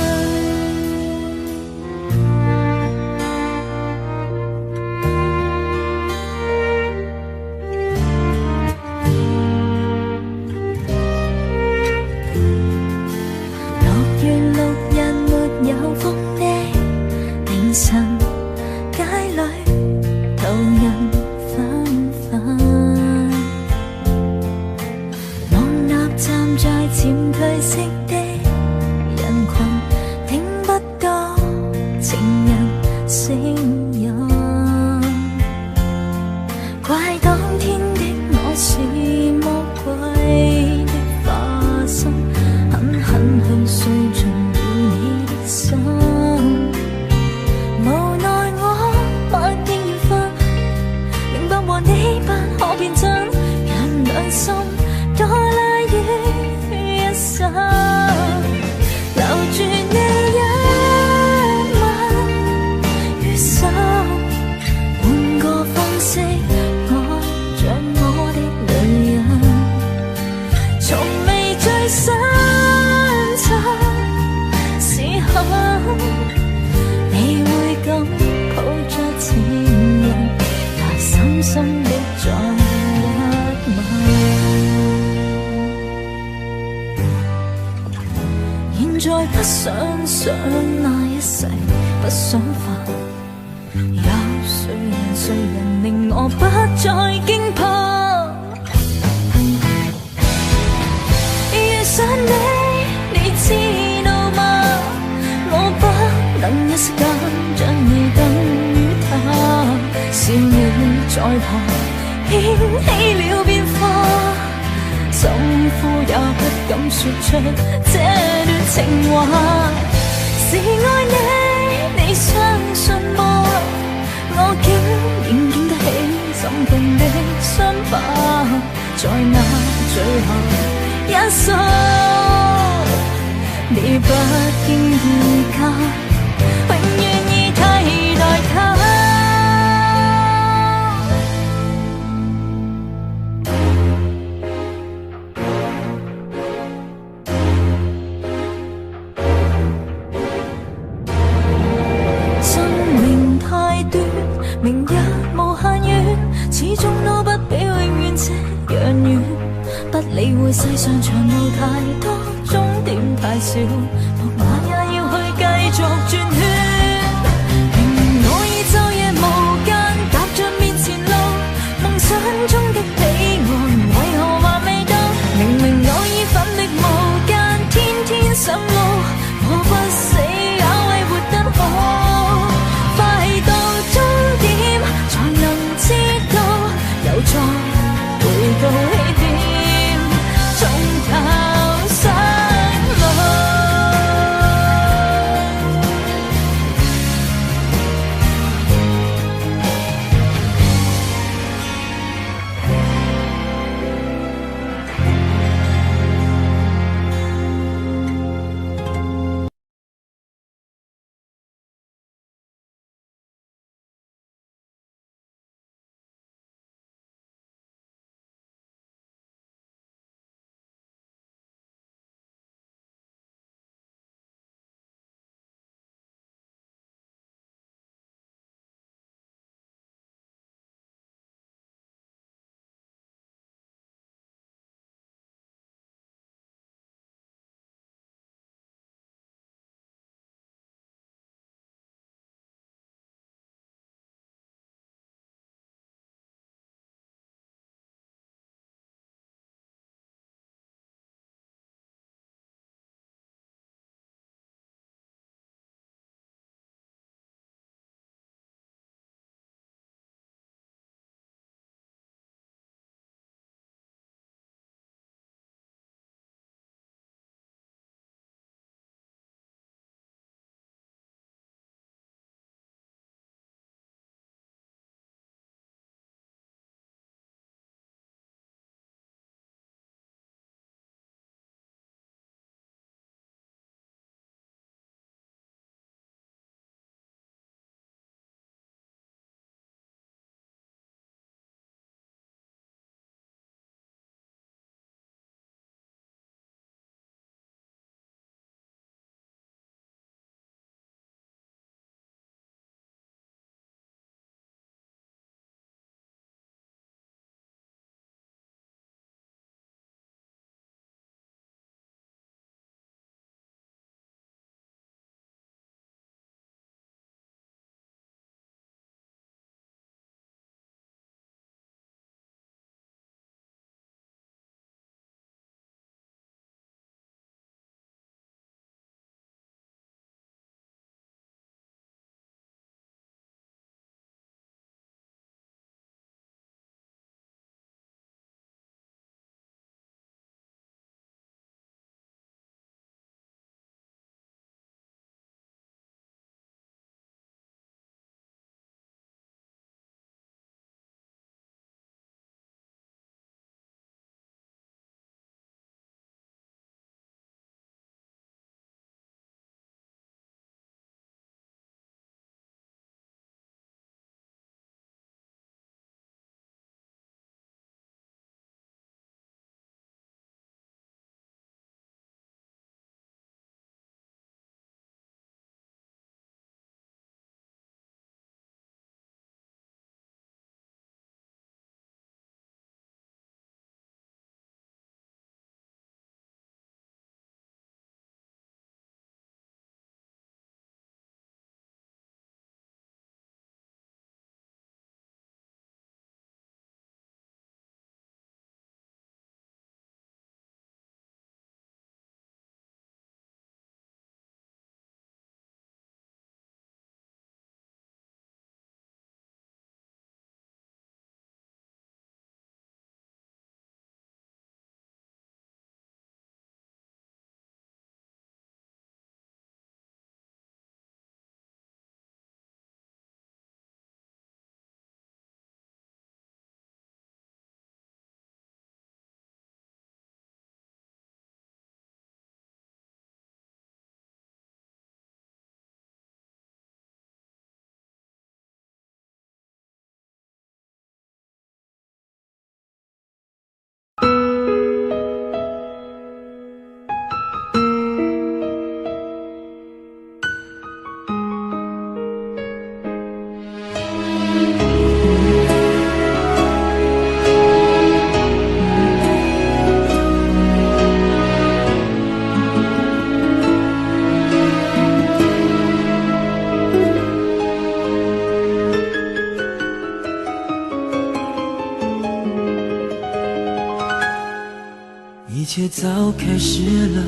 切早开始了，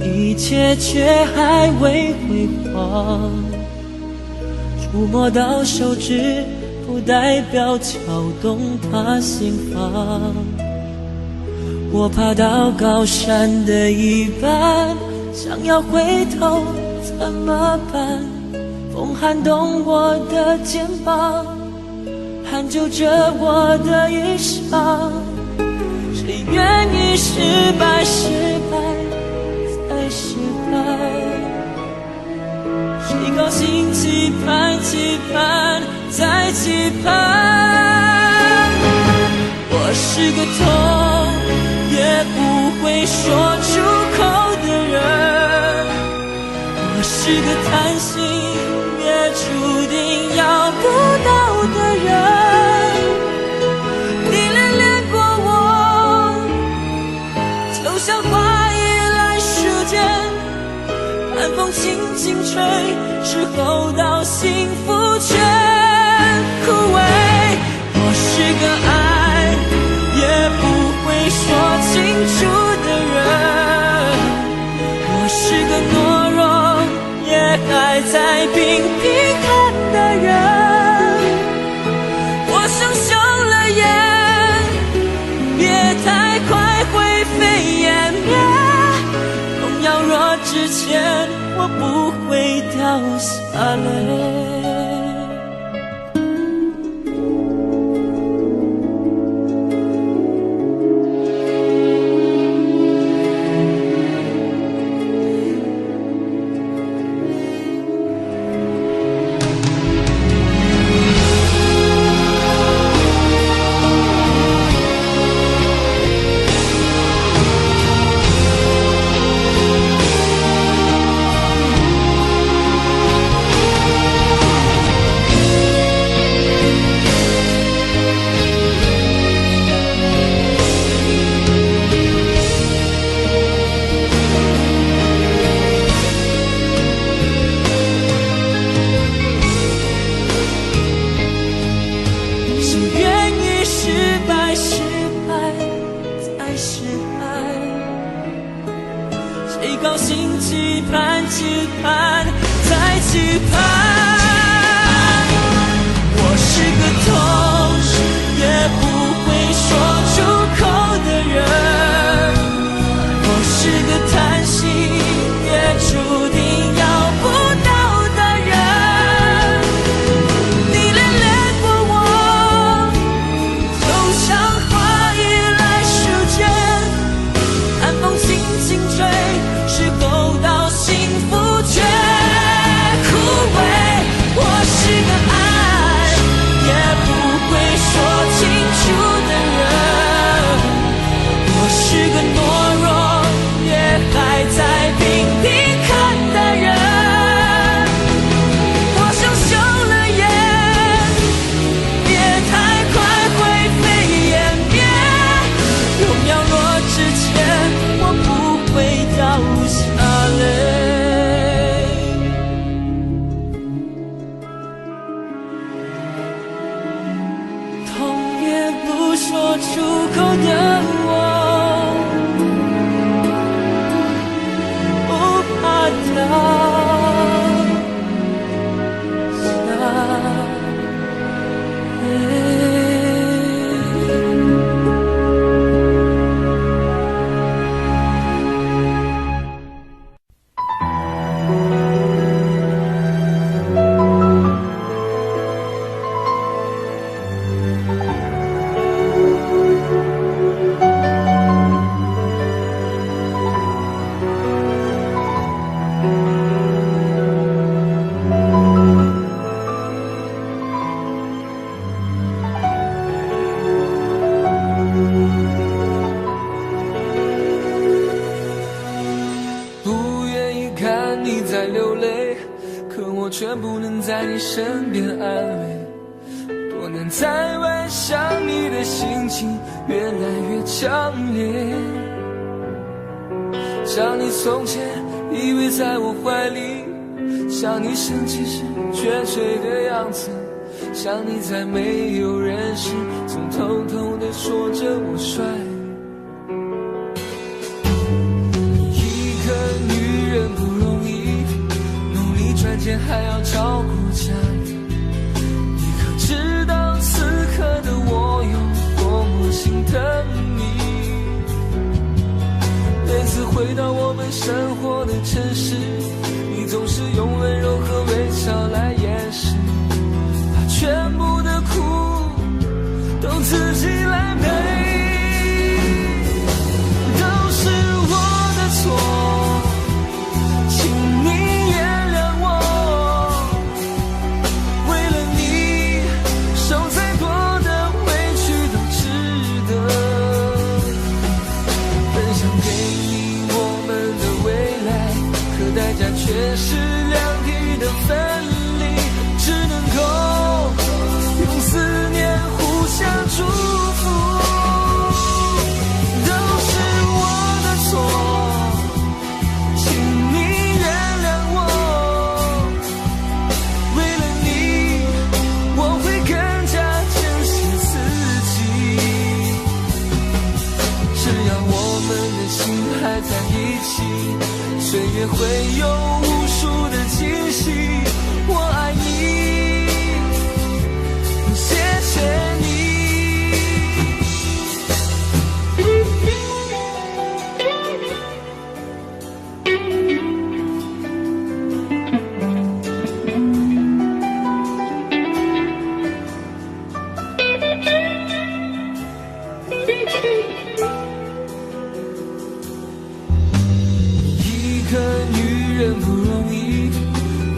一切却还未辉煌。触摸到手指，不代表敲动他心房。我爬到高山的一半，想要回头怎么办？风撼动我的肩膀，hand就着我的衣裳。谁愿意失败，失败再失败？谁高兴期盼，期盼再期盼？我是个痛也不会说出口的人，我是个贪心也注定要不到的人。你恋恋过我，就像花依赖时间，寒风轻轻吹，之后到幸福却枯萎。我是个爱也不会说清楚的人，我是个懦弱也还在拼拼看的人。我生锈了眼，别太快灰飞烟灭，痛要若之前我不会掉下泪。却不能在你身边安慰，多难在外想你的心情越来越强烈，想你从前依偎在我怀里，想你生气时决绝的样子，想你在没有人时总偷偷地说着我帅。间还要照顾家里，你可知道此刻的我有多么心疼你？每次回到我们生活的城市，你总是用温柔和微笑来掩饰，把全部的苦都自己来背，都是我的错，请你原谅我，为了你受再多的委屈都值得，本想给你我们的未来，可代价却是两地的分离，只能够用思念互相祝福，都是我的错，请你原谅我，为了你我会更加珍惜自己，只要我们的心还在一起，岁月会有无数的惊喜，我爱你，谢谢你。一个女人不容易，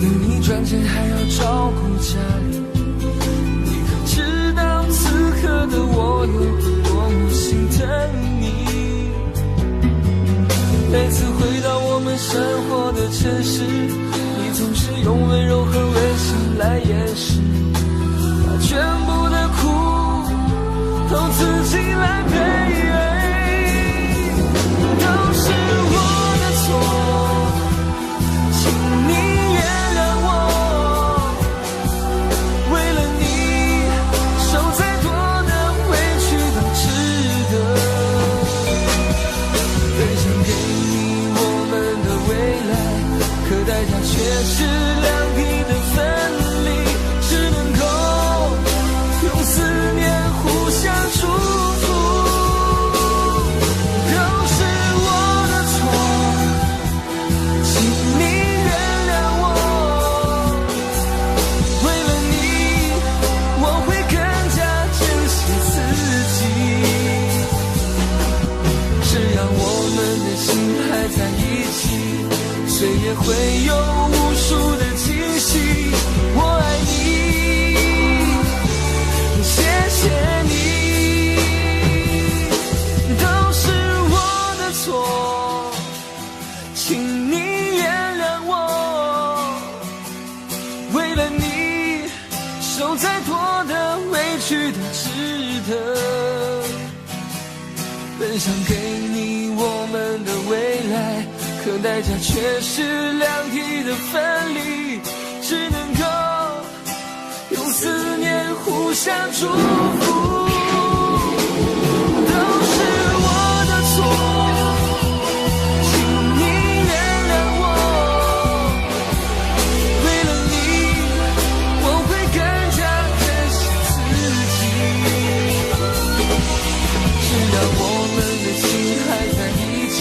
能你赚钱还要照顾家里，你可知道此刻的我有多么心疼你？每次回到我们生活的城市，你总是用温柔和微笑来掩饰，把全部的苦都自己来背，都是我的错，请你原谅我，为了你受再多的委屈都值得，本想给你我们的未来，可代价却是两地的分离，只能够用思念互相祝福，都是我的错，请你原谅我，为了你我会更加珍惜自己，只要我们的心还在一起，岁月会有无数的惊喜，我爱你，谢谢你，都是我的错，请你原谅我，为了你受再多的委屈都值得，本想给你我们的未来，可代价却是两地的分离，只能够用思念互相祝福，都是我的错，请你原谅我，为了你我会更加珍惜自己，只要我们的心还在一起，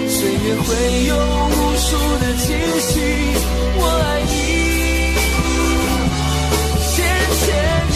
岁月会有无数的惊喜，我爱你，谢谢你。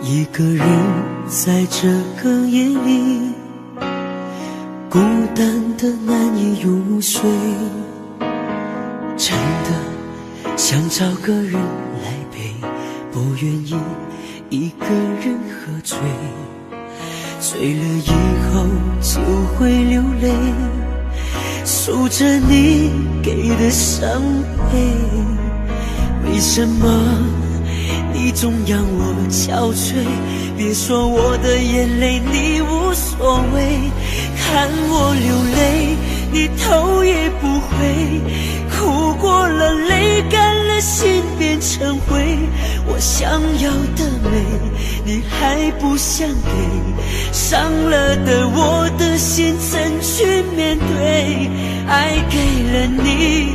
一个人在这个夜里，孤单的难以入睡，真的想找个人来陪，不愿意一个人喝醉，醉了以后就会流泪，数着你给的伤悲。为什么你总让我憔悴？别说我的眼泪你无所谓，看我流泪你头也不回，哭过了泪干了心变成灰。我想要的美你还不想给，伤了的我的心怎去面对？爱给了你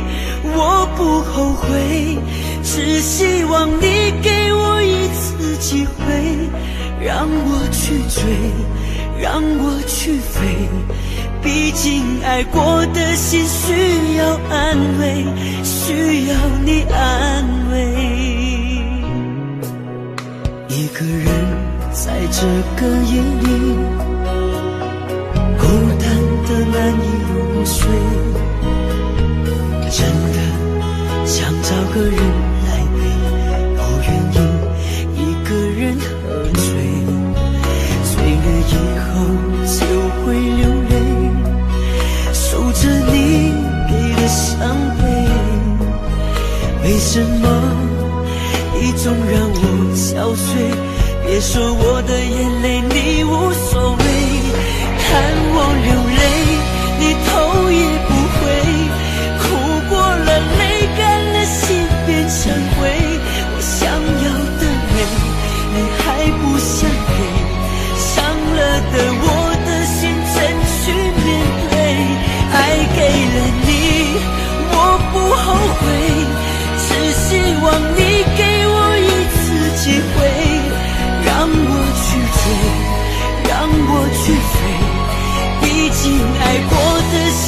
我不后悔，只希望你给我一次机会，让我去追，让我去飞，毕竟爱过的心需要安慰，需要你安慰。一个人在这个夜里，孤单的难以入睡，真的想找个人来陪，不愿意一个人喝醉，醉了以后就会流泪，数着你给的伤悲。为什么你总让我憔悴？别说我的眼泪你无所谓，看我流泪你头也不回，哭过了泪干了心变成灰。我想要的美你还不想给，伤了的我的心怎去面对？爱给了你我不后悔，只希望你给我一次机会，让我去追，让我去飞，毕竟爱过的心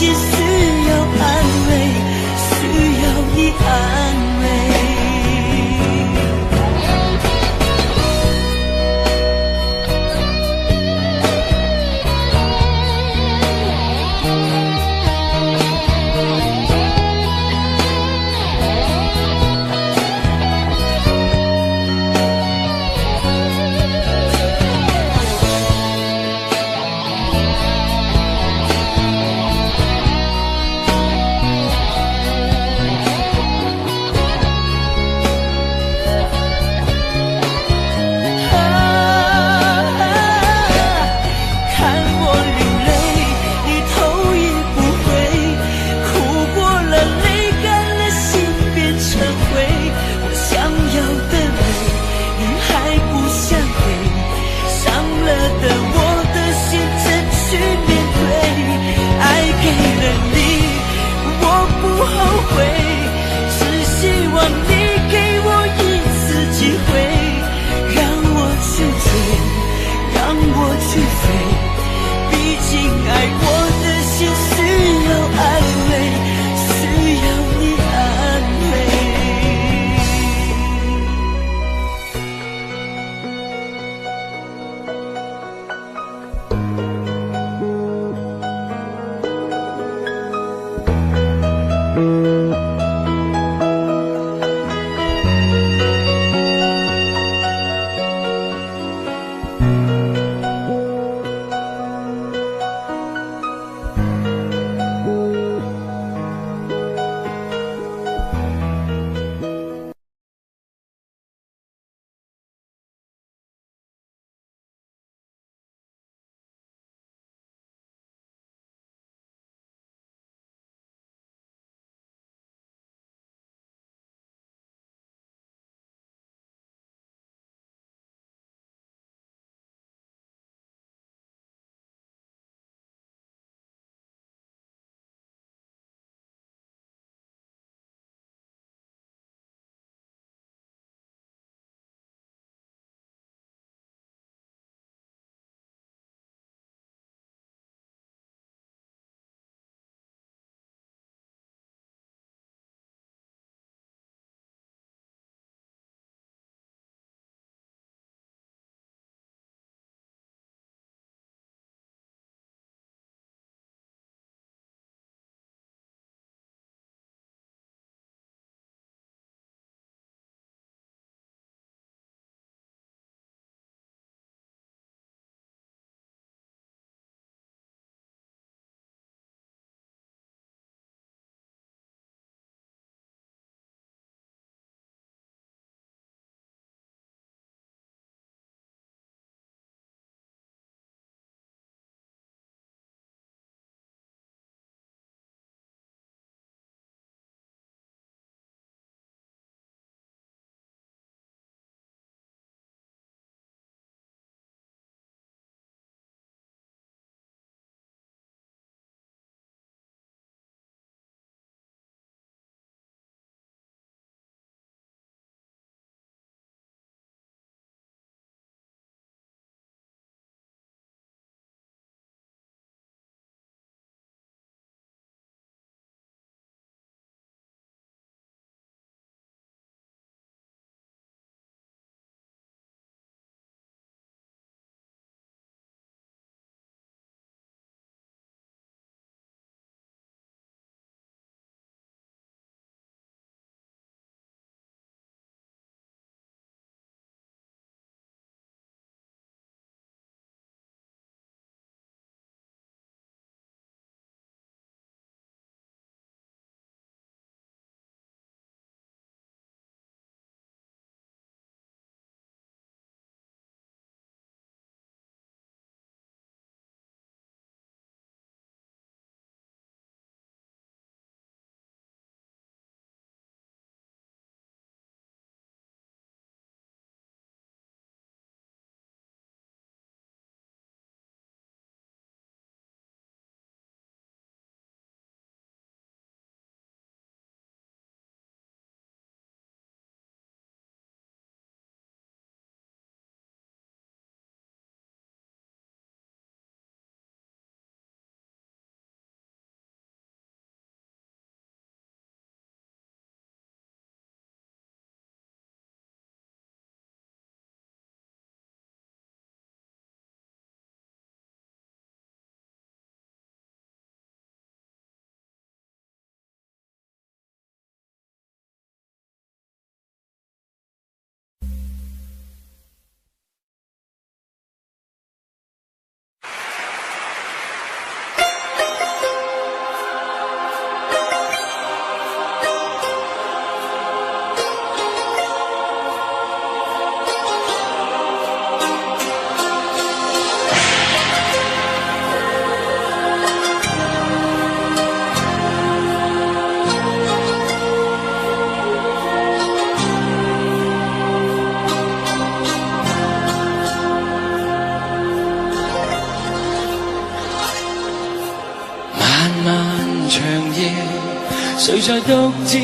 在獨自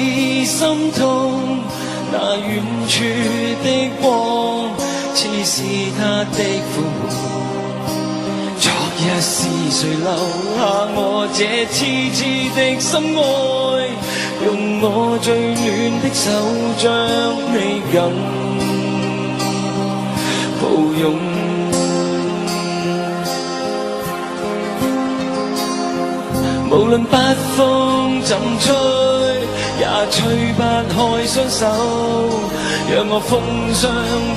心痛？那遠處的光，似是他的呼喚。昨日是誰留下我這痴痴的心愛？用我最暖的手將你緊抱擁。無論北風怎吹，也吹不開雙手，讓我風霜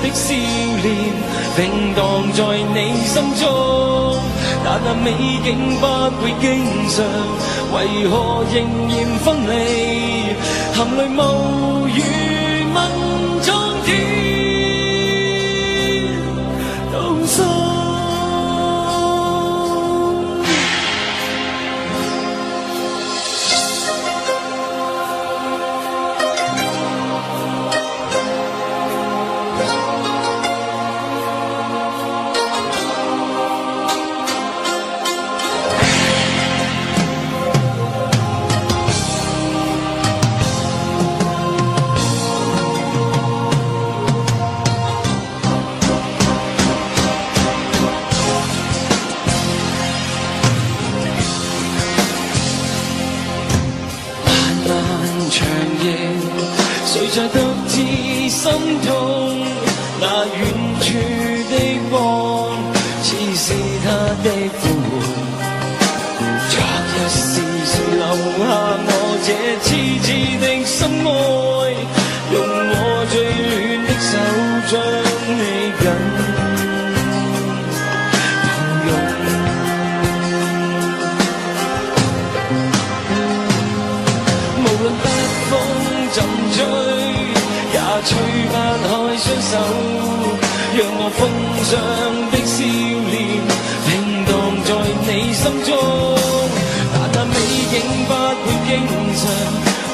的笑臉永蕩在你心中。但那美景不會經常，為何仍然分離？含淚無語問蒼天動心。誰在獨自心痛？那遠處的光，似是他的呼喚。昨日是誰留下我這痴痴的心愛？用我最暖的手將你緊抱擁。無論北風怎吹，吹不開雙手，讓我風霜的笑臉永蕩在你心中。但那美景不會經常，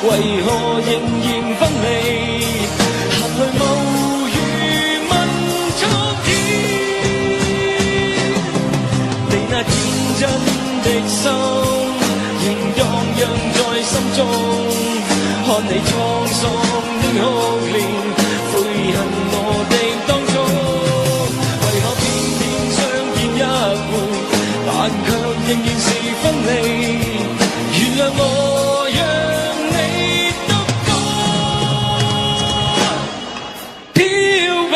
為何仍然分離？含淚無語問蒼天，你那天真的心仍蕩漾在心中。看你滄桑的哭臉，悔恨我的當初，為何偏偏相見一回，但卻仍然是分離？原諒我讓你獨個飄過。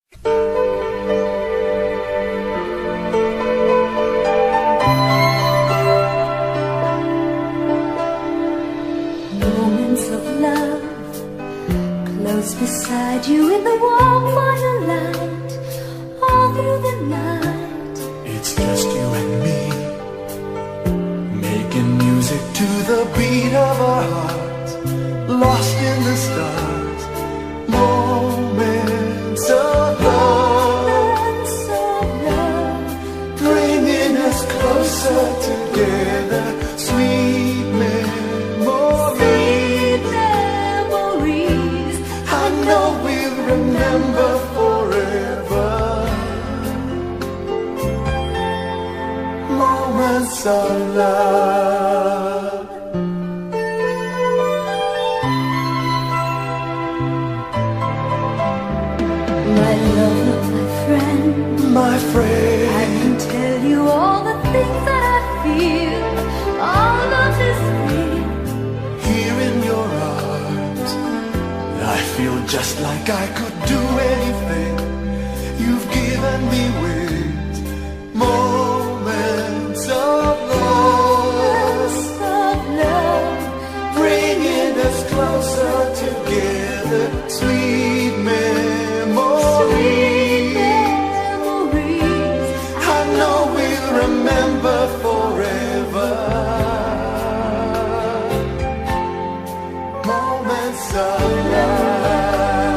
Moments of love, close beside you in the warm firelight, all through the night. It's just you and me, making music to the beat of our hearts, lost in the stars. Moments of love, bringing us closer together. Sweet memories, I know we'll remember forever. Moments of love. My love, my friend, My friend, I can tell you all the things that I feel. All of this real. here in your arms, I feel just like I could do anything. You've given me wings. Moments of love, bringing us closer together. Sweet memories, I know we'll remember forever. Moments of love,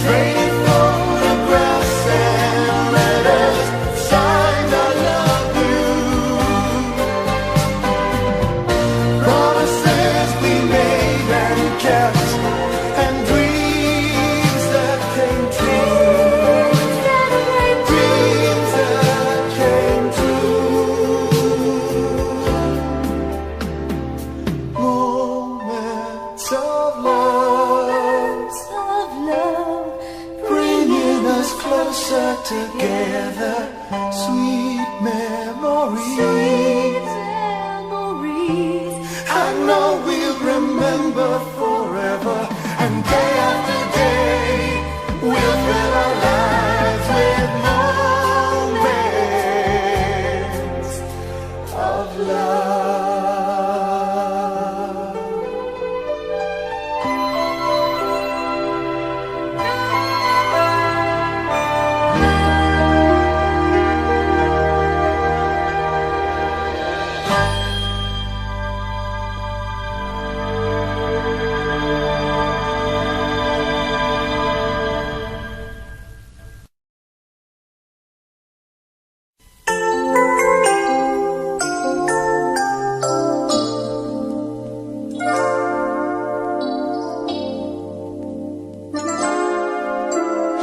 trading photographs and letters signed I love you. Promises we made and kept, and dreams that came true. Dreams that came true. Moments of love, bringing us closer together. Sweet memories, I know we'll remember forever. And day after day, we'll fill our lives with moments of love.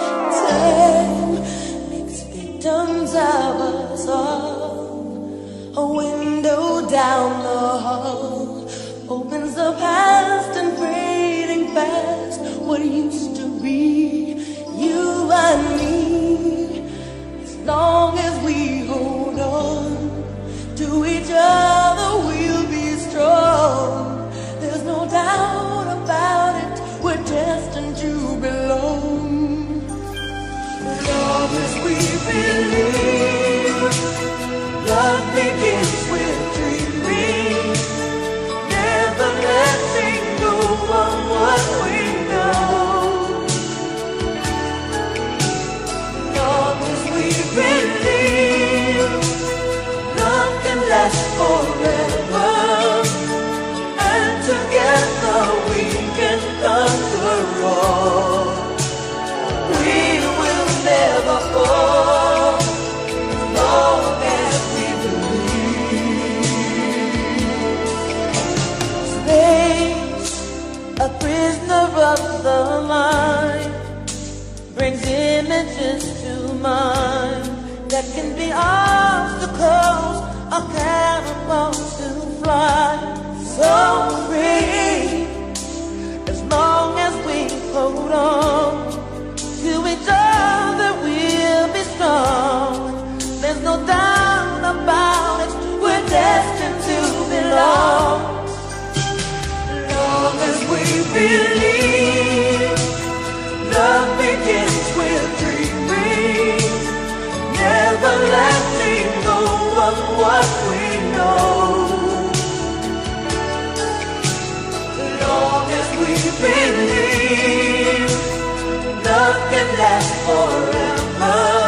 Time makes victims of us all. A window down the hall opens the past and fading fast. What used to be you and me. As long as we hold on to each other, we'll be strong. There's no doubt about it, we're destined to belong. Long as we believe, love begins with dreaming, never letting go of what we know. Long as we believe, love can last forever, and together we can conquer all. We will never fall, as long as we believe. Space, a prisoner of the mind, brings images to mind that can be obstacles or catapults to fly. So free, as long as we hold on to each other, we'll be strong. There's no doubt about it, we're destined to belong. Long as we believe, Love begins with dreaming, never letting go of what we know. Long as we believe, love can last forever.